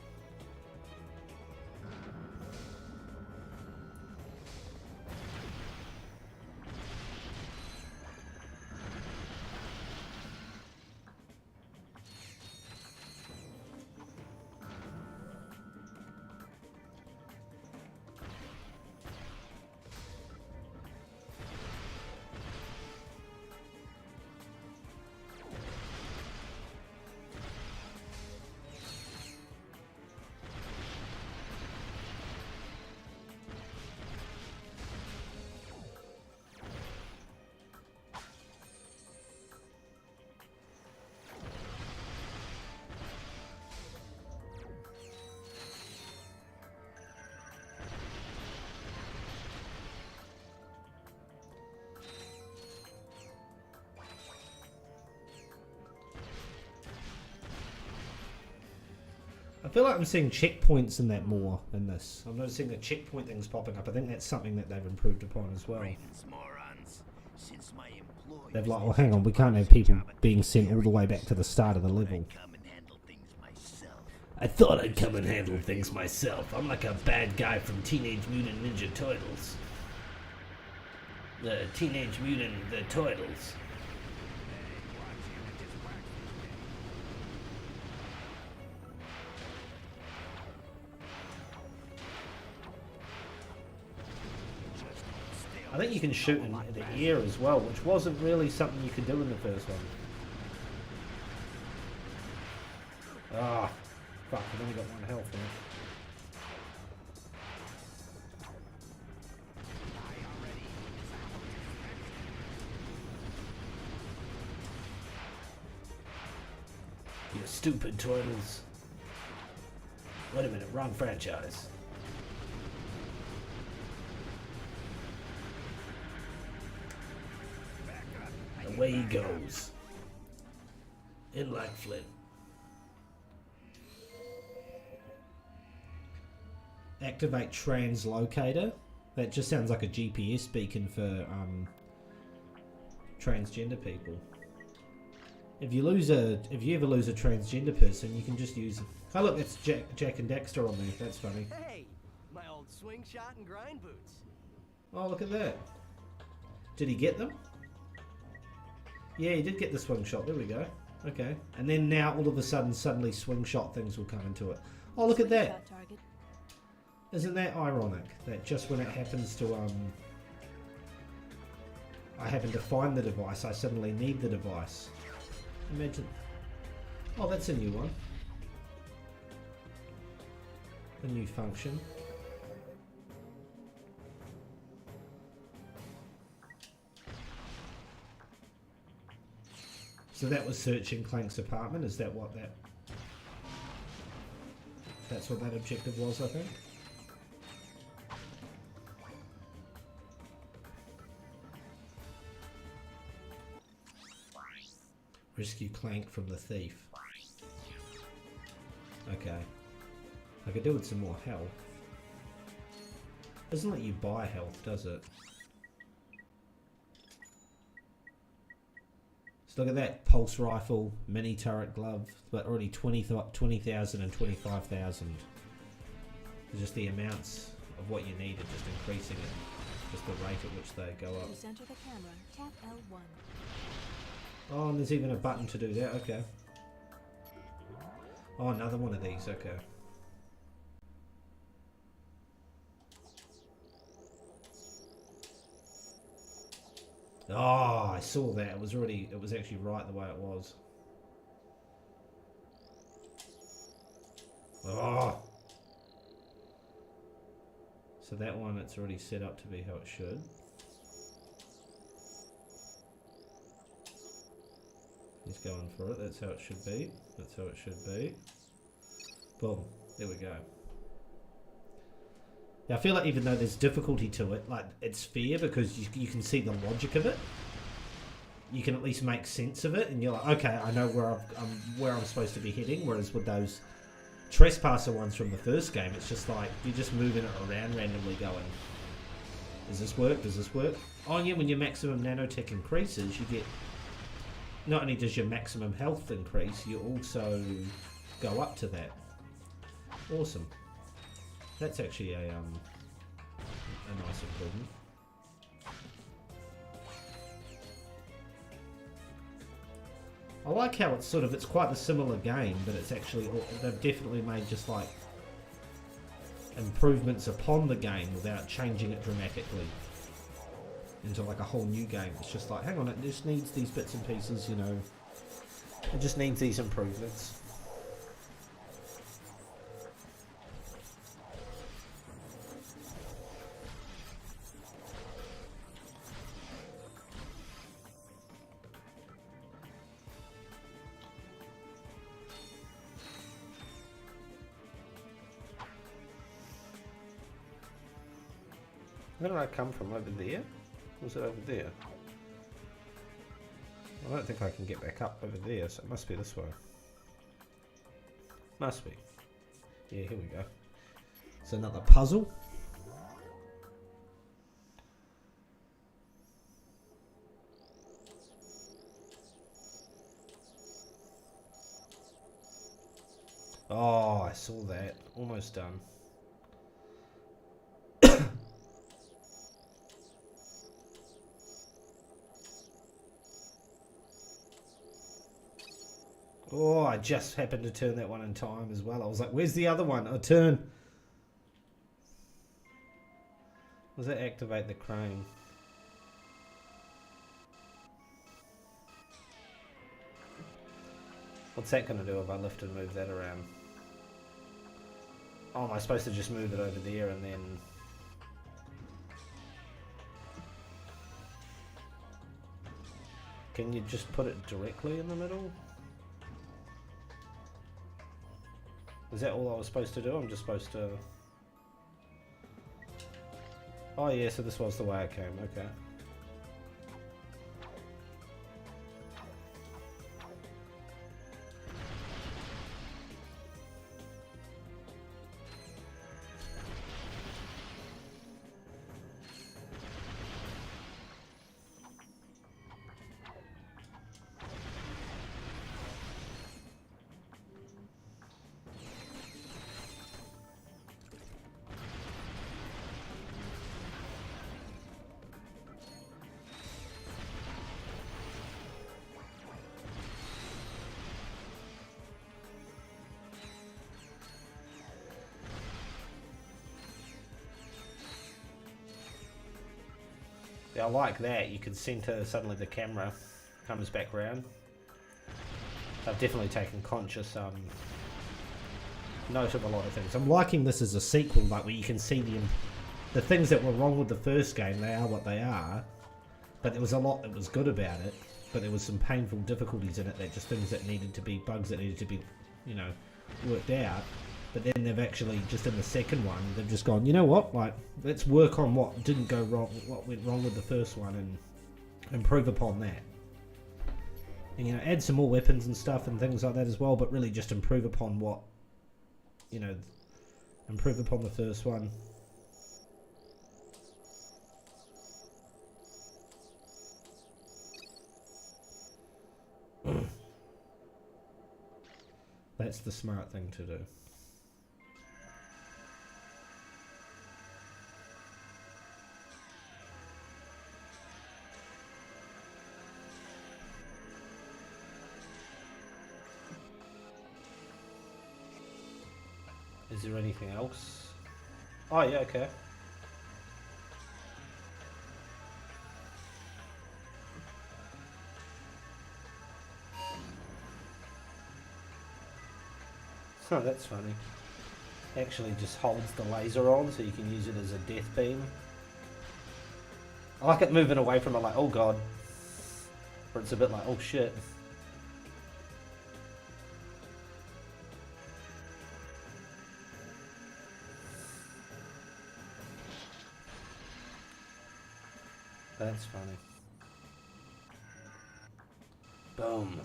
feel like I'm seeing checkpoints in that more in this. I'm noticing the checkpoint things popping up. I think that's something that they've improved upon as well. They've like, well, hang on, we can't have people being sent all the way back to the start of the level. I thought I'd come and handle things myself. I'm like a bad guy from Teenage Mutant Ninja Turtles. The Teenage Mutant the Turtles. I think you can shoot in the air as well, which wasn't really something you could do in the first one. Ah, fuck, I've only got 1 health now. You stupid turtles. Wait a minute, wrong franchise. Away he goes. In like Flint. Activate translocator. That just sounds like a GPS beacon for transgender people. If you ever lose a transgender person, you can just use. Oh look, it's Jack and Dexter on there. That's funny. Hey, my old swing shot and grind boots. Oh, look at that. Did he get them? Yeah, he did get the swing shot. There we go. Okay. And then now, all of a sudden, suddenly swing shot things will come into it. Oh, look at that. Isn't that ironic? That just when it happens to, I happen to find the device, I suddenly need the device. Imagine. Oh, that's a new one. A new function. So that was searching Clank's apartment. Is that what that... That's what that objective was, I think. Rescue Clank from the thief. Okay. I could do with some more health. Doesn't let you buy health, does it? So look at that, pulse rifle, mini turret glove, but already 20,000 and 25,000. Just the amounts of what you need are just increasing it, just the rate at which they go up. To center the camera, tap L1. Oh, and there's even a button to do that, okay. Oh, another one of these, okay. Oh, I saw that. It was actually right the way it was. Oh. So that one, it's already set up to be how it should. He's going for it. That's how it should be. That's how it should be. Boom. There we go. Now, I feel like even though there's difficulty to it, like it's fair because you can see the logic of it. You can at least make sense of it, and you're like, okay, I know where I'm supposed to be heading. Whereas with those trespasser ones from the first game, it's just like you're just moving it around randomly, going, does this work? Does this work? Oh yeah, when your maximum nanotech increases, you get. Not only does your maximum health increase, you also go up to that. Awesome. That's actually a nice improvement. I like how it's quite a similar game, but it's actually, they've definitely made just like improvements upon the game without changing it dramatically into like a whole new game. It's just like, hang on, it just needs these bits and pieces, you know. It just needs these improvements. Where did I come from? Over there? Was it over there? I don't think I can get back up over there, so it must be this way. Must be. Yeah, here we go. It's another puzzle. Oh, I saw that. Almost done. Oh, I just happened to turn that one in time as well. I was like, where's the other one? Oh, turn. Does that activate the crane? What's that going to do if I lift and move that around? Oh, am I supposed to just move it over there and then... Can you just put it directly in the middle? Is that all I was supposed to do? I'm just supposed to... Oh yeah, so this was the way it came, okay. Yeah, I like that. You can center, suddenly the camera comes back round. I've definitely taken conscious note of a lot of things. I'm liking this as a sequel, like where you can see the things that were wrong with the first game, they are what they are. But there was a lot that was good about it, but there was some painful difficulties in it, that just things that needed to be, bugs that needed to be, you know, worked out. But then they've actually, just in the second one, they've just gone, you know what, like, let's work on what didn't go wrong, what went wrong with the first one, and improve upon that. And, you know, add some more weapons and stuff and things like that as well, but really just improve upon what, you know, improve upon the first one. That's the smart thing to do. Is there anything else? Oh yeah, okay. Oh, that's funny. Actually just holds the laser on so you can use it as a death beam. I like it moving away from it like, oh god. Or it's a bit like, oh shit. That's funny. Boom.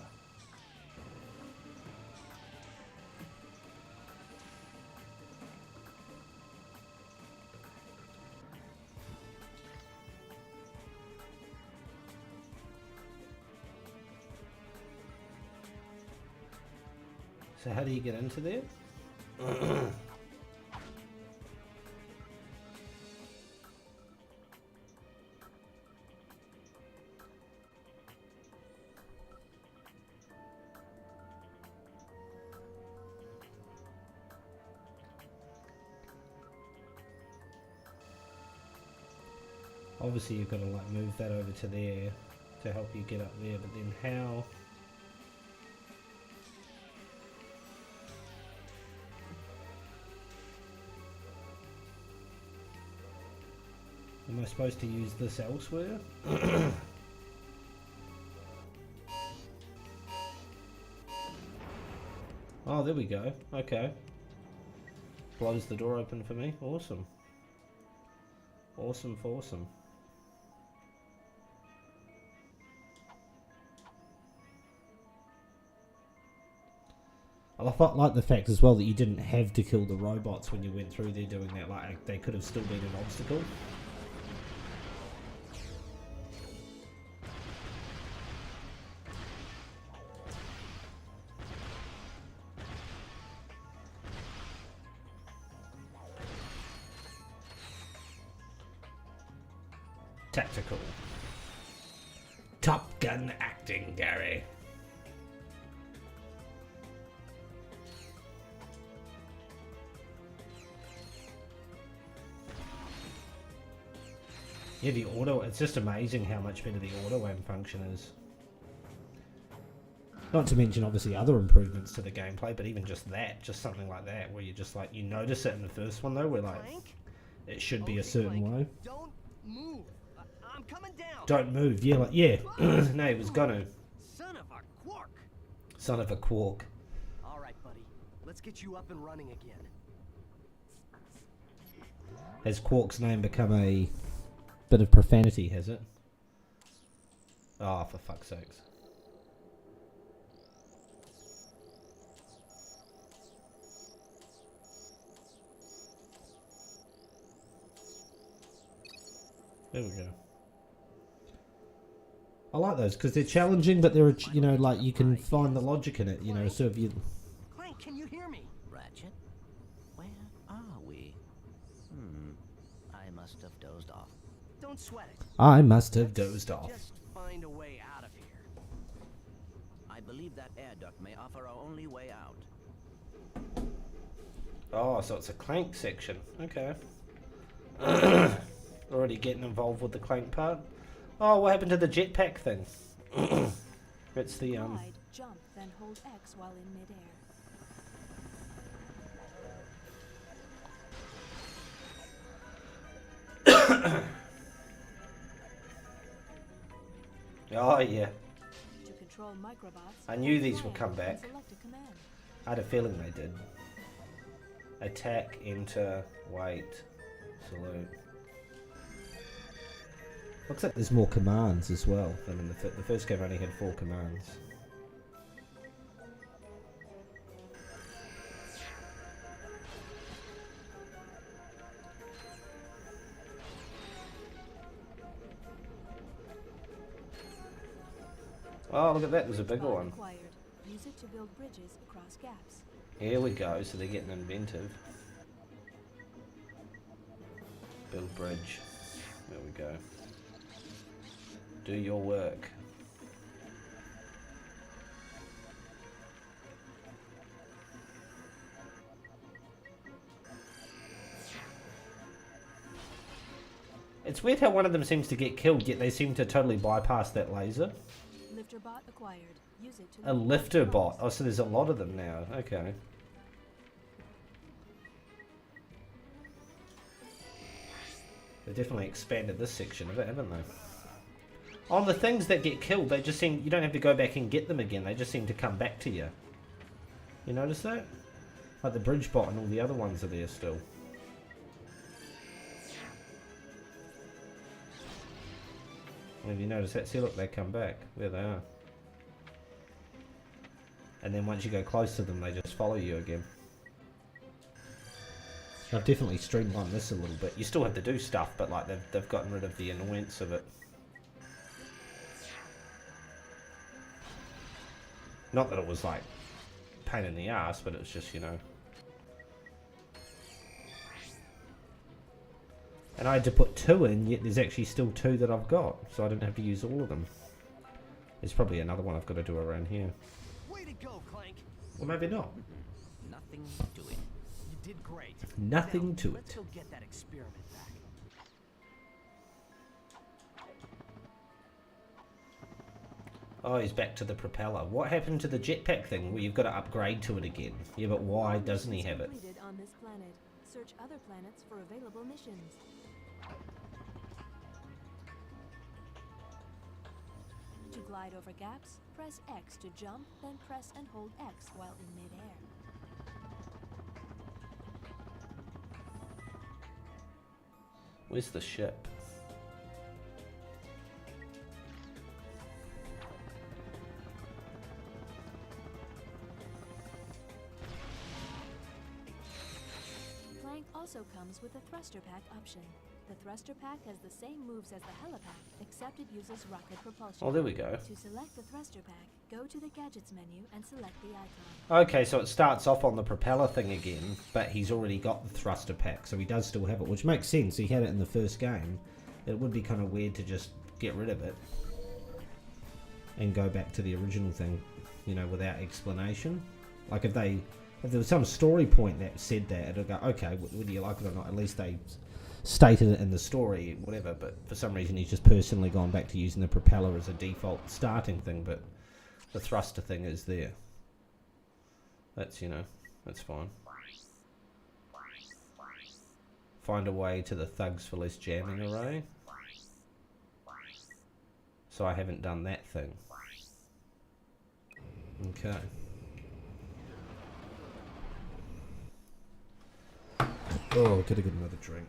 So how do you get into there? Obviously you've got to like move that over to there to help you get up there, but then how? Am I supposed to use this elsewhere? Oh, there we go. Okay. Blows the door open for me. Awesome. Awesome for awesome. I like the fact as well that you didn't have to kill the robots when you went through there doing that. Like, they could have still been an obstacle. Tactical. Top Gun acting, Gary. Yeah, the auto, it's just amazing how much better the auto aim function is. Not to mention obviously other improvements to the gameplay, but even just that, just something like that, where you just like, you notice it in the first one though, where like, it should be a certain way. Don't move. I'm coming down. Don't move, yeah, like, yeah. No, he was gonna. Son of a quark. Son of a quark. All right, buddy. Let's get you up and running again. Has Quark's name become a bit of profanity, has it? Oh, for fuck's sakes. There we go. I like those because they're challenging, but they're, you know, like you can find the logic in it, you know. So if you, Clank, can you hear me? Ratchet? Where are we? I must have dozed off. Don't sweat it. I must have dozed off. Just find a way out of here. I believe that air duct may offer our only way out. Oh, so it's a Clank section. Okay. Already getting involved with the Clank part. Oh, what happened to the jetpack thing? It's the Glide, jump, then hold X while in midair. Oh yeah. To control microbots, I knew hold these would triangle come and back. select a command. I had a feeling they did. Attack, enter, wait, salute. Looks like there's more commands as well than in the first game. Only had 4 commands. Oh, look at that! There's a bigger one. Acquired. Use it to build bridges across gaps. Here we go. So they're getting inventive. Build bridge. There we go. Do your work. It's weird how one of them seems to get killed, yet they seem to totally bypass that laser. Lifter bot acquired. Use it to A lift lifter controls. bot. Oh, so there's a lot of them now. Okay. They've definitely expanded this section of it, haven't they? On the things that get killed, they just seem... You don't have to go back and get them again. They just seem to come back to you. You notice that? Like the bridge bot and all the other ones are there still. And if you notice that, see, look, they come back. There they are. And then once you go close to them, they just follow you again. I've definitely streamlined this a little bit. You still have to do stuff, but like they've gotten rid of the annoyance of it. Not that it was like pain in the ass, but it's just, you know. And I had to put 2 in, yet there's actually still 2 that I've got, so I didn't have to use all of them. There's probably another one I've got to do around here. Way to go, Clank. Or maybe not. Nothing to it. You did great. Nothing Now, to let's it. go get that experiment back. Oh, he's back to the propeller. What happened to the jetpack thing where you've got to upgrade to it again? Yeah, but why doesn't he have it? Completed on this planet. Search other planets for available missions. To glide over gaps, press X to jump, then press and hold X while in midair. Where's the ship? also comes with a thruster pack option. The thruster pack has the same moves as the helipack, except it uses rocket propulsion. Oh, there we go. To select the thruster pack, go to the gadgets menu and select the icon. Okay, so it starts off on the propeller thing again, but he's already got the thruster pack, so he does still have it, which makes sense. He had it in the first game. It would be kind of weird to just get rid of it and go back to the original thing, you know, without explanation. Like if there was some story point that said that, it'd go, okay, whether you like it or not, at least they stated it in the story, whatever. But for some reason, he's just personally gone back to using the propeller as a default starting thing, but the thruster thing is there. That's, you know, that's fine. Find a way to the thugs for less jamming array. So I haven't done that thing. Okay. Oh, gotta get another drink.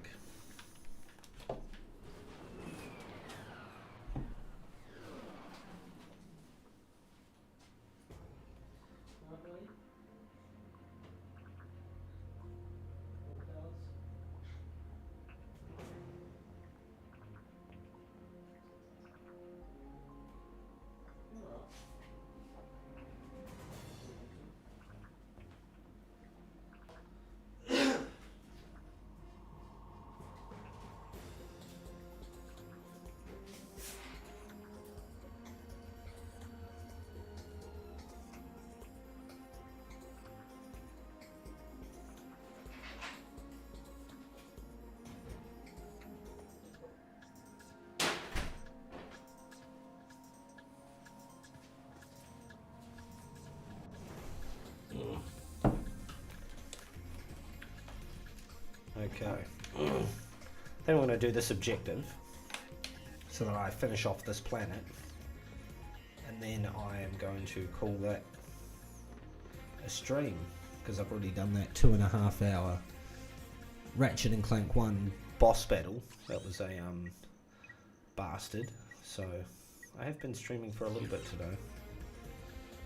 Okay. Then we're going to do this objective so that I finish off this planet, and then I am going to call that a stream, because I've already done that 2.5 hour Ratchet and Clank 1 boss battle. That was a bastard. So I have been streaming for a little bit today,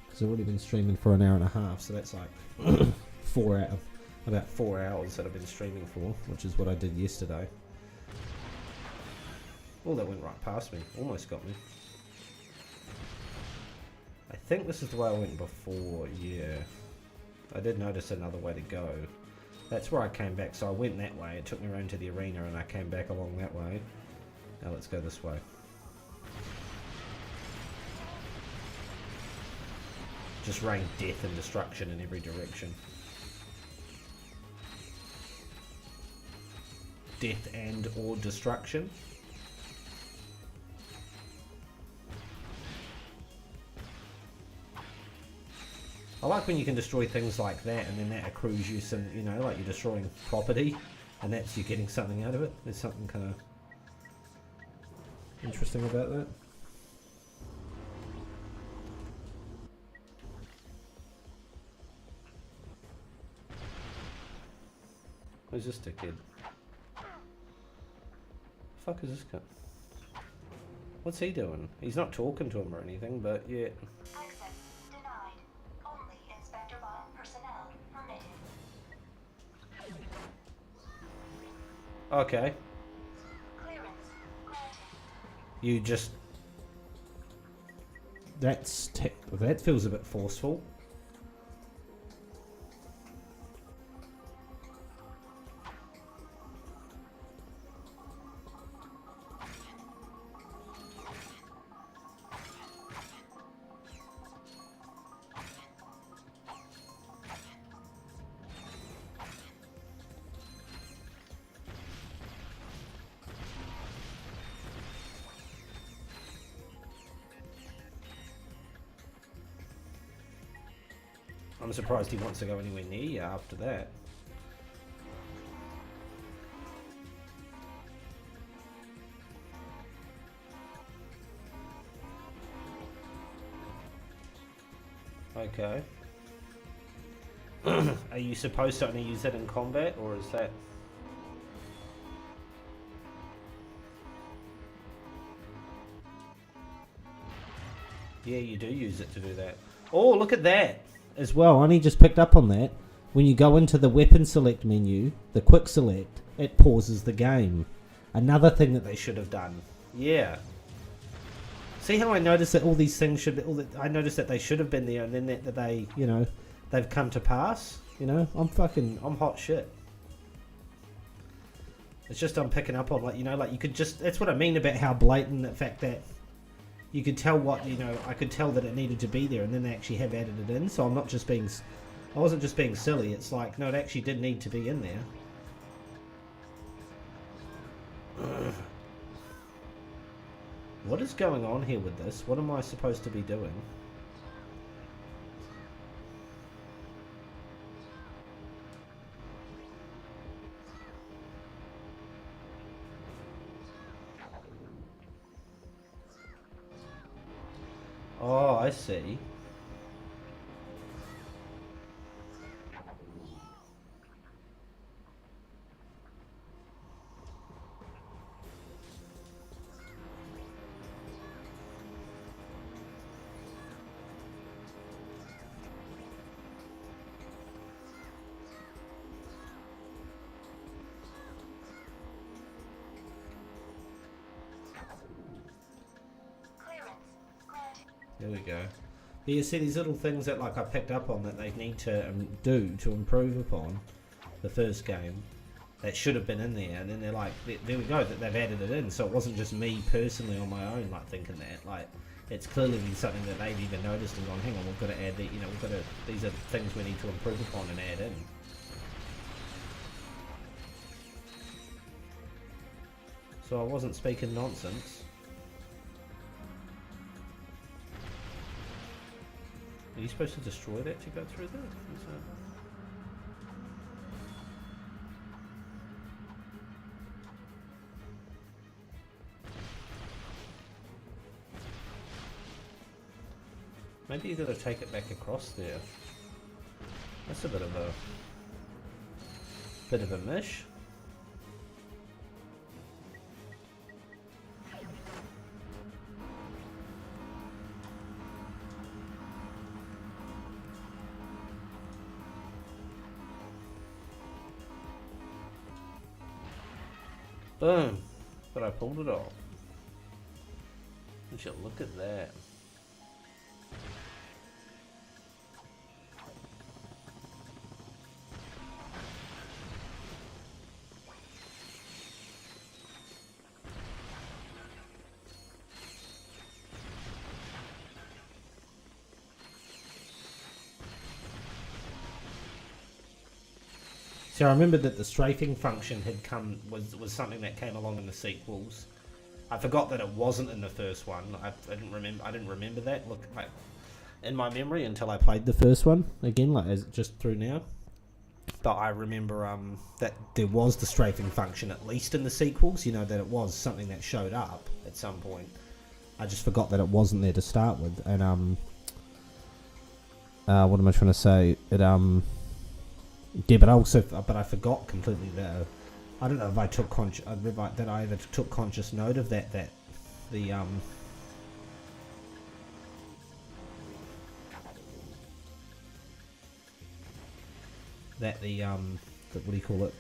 because I've already been streaming for 1.5 hours, so that's like 4 hours. About 4 hours that I've been streaming for, which is what I did yesterday. Oh, that went right past me. Almost got me. I think this is the way I went before, yeah. I did notice another way to go. That's where I came back, so I went that way. It took me around to the arena and I came back along that way. Now let's go this way. Just rain death and destruction in every direction. Death and or destruction. I like when you can destroy things like that, and then that accrues you some, you know, like you're destroying property, and that's you getting something out of it. There's something kind of interesting about that. Who's this dickhead? The fuck is this guy? What's he doing? He's not talking to him or anything, but yeah. Access denied. Only Inspector Bot personnel permitted. Okay. Clearance granted. You just... that feels a bit forceful. I'm surprised he wants to go anywhere near you after that. Okay. Are you supposed to only use that in combat, or is that... Yeah, you do use it to do that. Oh, look at that! As well, I only just picked up on that. when you go into the weapon select menu, the quick select, it pauses the game. Another thing that they should have done. Yeah. See how I noticed that all these things should be... I noticed that they should have been there, and then that they, you know, they've come to pass. You know, I'm hot shit. It's just I'm picking up on, like, you know, like you could just... That's what I mean about how blatant the fact that you could tell what, you know, I could tell that it needed to be there, and then they actually have added it in. So I'm not just being... I wasn't just being silly. It's like, no, it actually did need to be in there. Ugh. What is going on here with this? What am I supposed to be doing? Oh, I see. There we go. But you see these little things that like I picked up on that they need to do to improve upon the first game that should have been in there, and then they're like, there we go, that they've added it in. So it wasn't just me personally on my own like thinking that. Like, it's clearly been something that they've even noticed and gone, hang on, we've got to add the, you know, we've got to, these are things we need to improve upon and add in. So I wasn't speaking nonsense. Are you supposed to destroy that to go through there? Maybe you got to take it back across there. That's a bit of a mish. Boom! But I pulled it off. You should look at that. So I remember that the strafing function had was something that came along in the sequels. I forgot that it wasn't in the first one. I didn't remember that. Look, like, in my memory until I played the first one again, like as just through now. But I remember that there was the strafing function at least in the sequels. You know, that it was something that showed up at some point. I just forgot that it wasn't there to start with. And what am I trying to say? Yeah, but I forgot completely that. I don't know if I took that I ever took conscious note of that the what do you call it?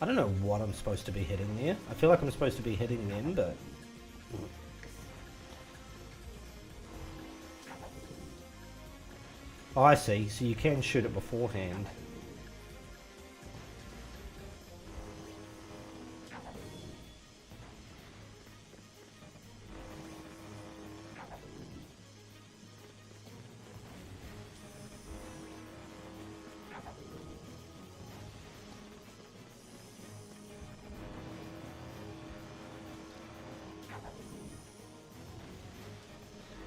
I don't know what I'm supposed to be hitting there. I feel like I'm supposed to be hitting them, but... Oh, I see. So you can shoot it beforehand.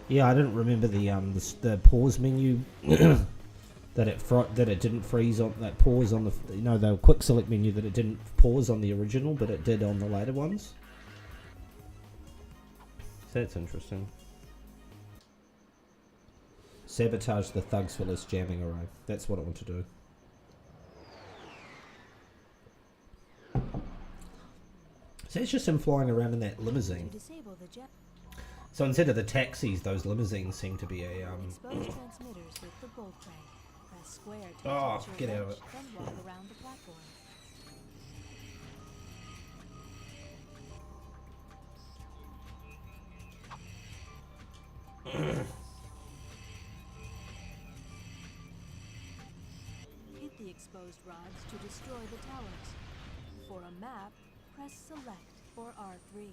Yeah, I didn't remember the pause menu that it didn't freeze on that pause on the quick select menu, that it didn't pause on the original, but it did on the later ones. So that's interesting. Sabotage the thugs for less jamming array. That's what I want to do. So it's just him flying around in that limousine. To disable the jet. So instead of the taxis, those limousines seem to be a Expose transmitters with the bolt ray. Press square to Oh, attach your get out of wrench, it. then walk around the platform. Hit the exposed rods to destroy the towers. For a map, press select or R3.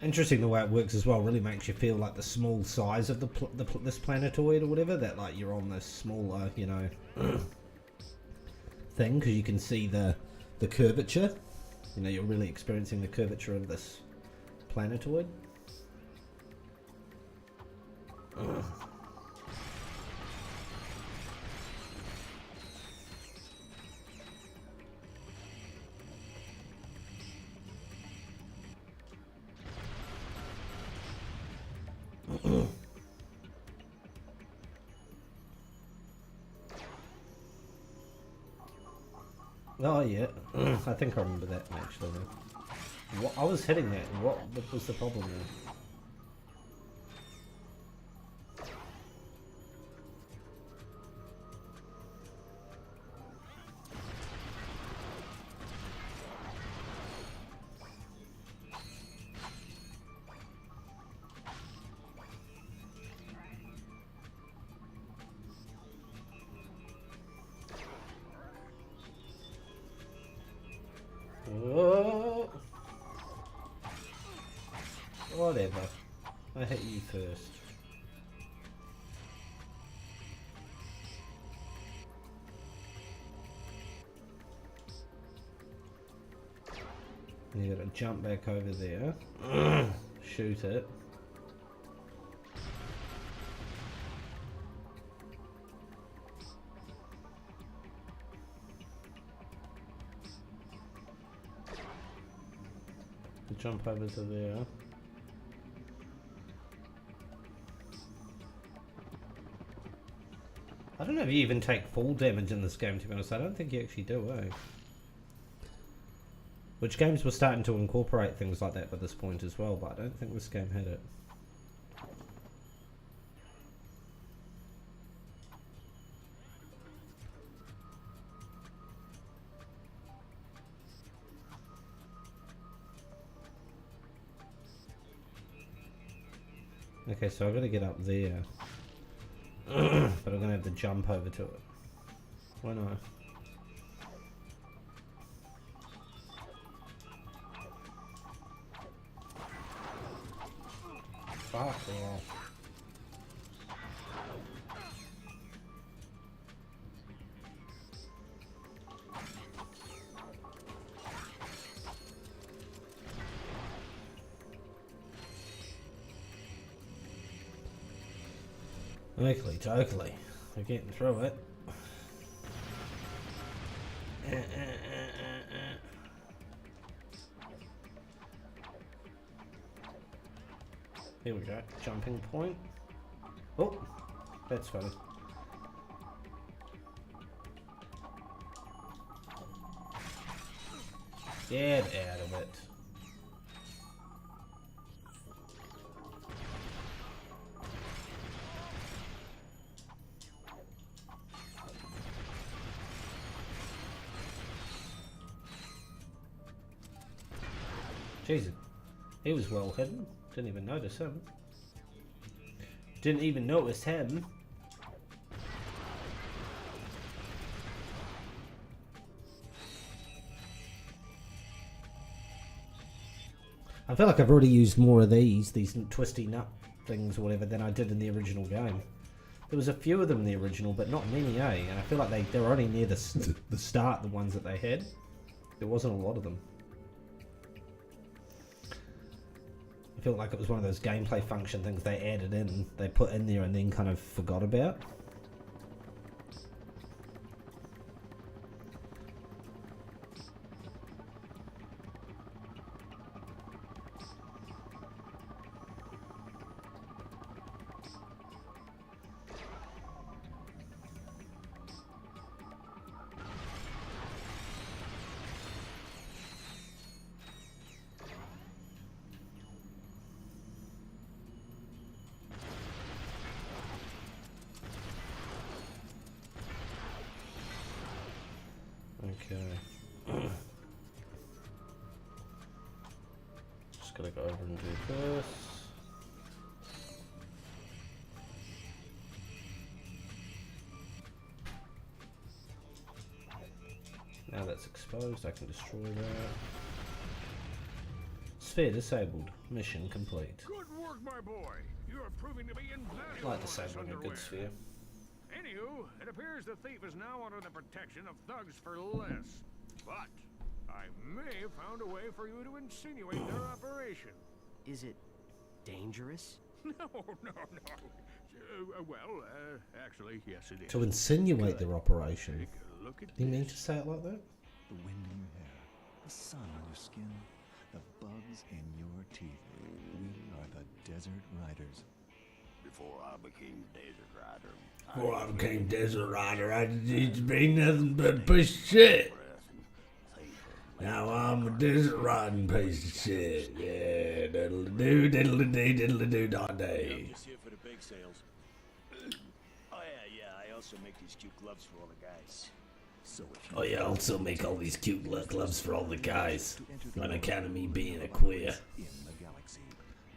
Interesting the way it works as well. Really makes you feel like the small size of this planetoid or whatever. That like you're on this smaller, you know, thing, because you can see the curvature. You know, you're really experiencing the curvature of this planetoid. Oh yeah, I think I remember that actually. What, I was hitting that. What was the problem there? Oh. Whatever. I hit you first. You gotta jump back over there. Shoot it. Jump over to there. I don't know if you even take full damage in this game, to be honest. I don't think you actually do, eh? Which games were starting to incorporate things like that by this point as well, but I don't think this game had it. Okay, so I've got to get up there. But I'm going to have to jump over to it. Why not? Fuck yeah. Totally. We're getting through it. Here we go. Jumping point. Oh, that's funny. Get out of it. Jesus, he was well hidden. Didn't even notice him. Didn't even notice him. I feel like I've already used more of these twisty nut things or whatever than I did in the original game. There was a few of them in the original, but not many, eh? And I feel like they were only near the start, the ones that they had. There wasn't a lot of them. I felt like it was one of those gameplay function things they added in, they put in there and then kind of forgot about. Okay. Just gotta go over and do this. Now that's exposed, I can destroy that. Sphere disabled. Mission complete. Good work, my boy. You are proving to be invaluable. Like disabling a good sphere. Anywho, it appears the thief is now under the protection of thugs for less. But I may have found a way for you to insinuate their operation. Is it dangerous? No. Actually, yes, it is. To insinuate their operation. Take a look at Do you mean to say it like that? The wind in your hair, the sun on your skin, the bugs in your teeth. We are the Desert Riders. Before I became Desert Rider, Before I became Desert Rider, I used to be nothing but a piece of shit. Now I'm a desert riding piece of shit. Yeah, diddle-a-doo, diddle-a-dee, diddle-a-doo, da-day. Just here for the bake sales. Oh yeah, I also make these cute gloves for all the guys. So Oh yeah, I also make all these cute gloves for all the guys. On account of me being a queer. in the galaxy,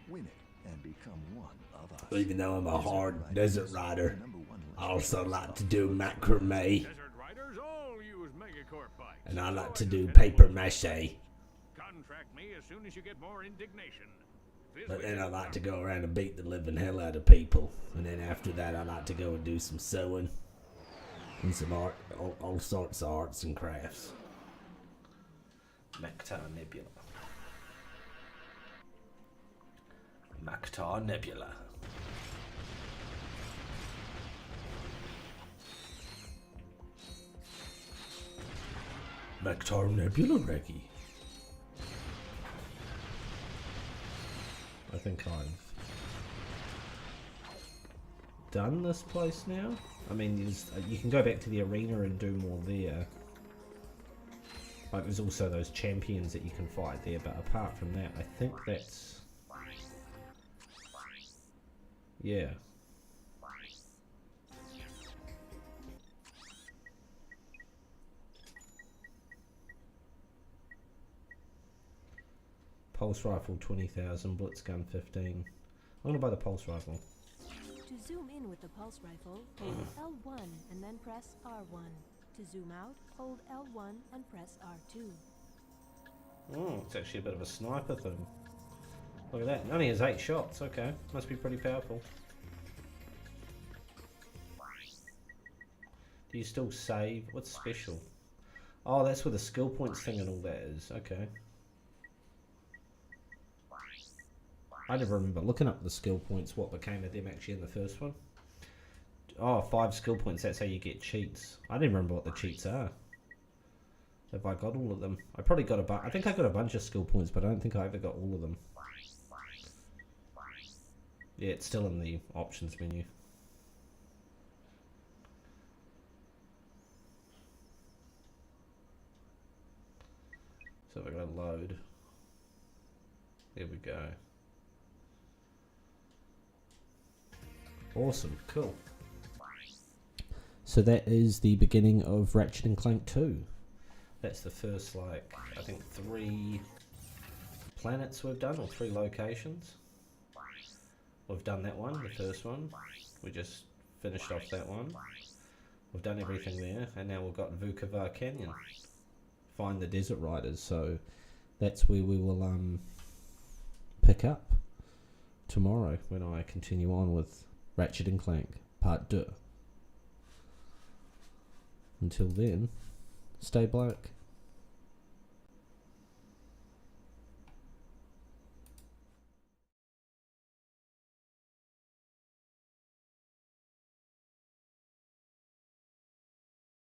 win it and become one of us. Even though I'm a hard desert rider, Number one I also like to do macrame. Desert Riders all use Megacorp bikes. And I like to do paper mache. Contract me as soon as you get more indignation. But then I like to go around and beat the living hell out of people. And then after that I like to go and do some sewing. And some art, all sorts of arts and crafts. Mactar Nebula. Mactar Nebula. Mactar Nebula, Reggie. I think I've done this place now. I mean, you can go back to the arena and do more there. Like, there's also those champions that you can fight there, but apart from that, I think that's... Yeah. Pulse rifle 20,000, blitz gun 15. I'm gonna buy the pulse rifle. To zoom in with the pulse rifle, hold L1 and then press R1. To zoom out, hold L1 and press R2. Oh, it's actually a bit of a sniper thing. Look at that. It only has 8 shots. Okay. Must be pretty powerful. Do you still save? What's special? Oh, that's where the skill points thing and all that is. Okay. I never remember looking up the skill points, what became of them actually in the first one. Oh, 5 skill points, that's how you get cheats. I didn't remember what the cheats are. Have I got all of them? I probably got I think I got a bunch of skill points, but I don't think I ever got all of them. Yeah, it's still in the options menu. So if I go load. There we go. Awesome, cool. So that is the beginning of Ratchet and Clank 2. That's the first, like, I think 3 planets we've done, or 3 locations. We've done that one, the first one. We just finished off that one. We've done everything there, and now we've got Vukovar Canyon. Find the Desert Riders, so that's where we will pick up tomorrow when I continue on with Ratchet and Clank Part 2. Until then, stay black.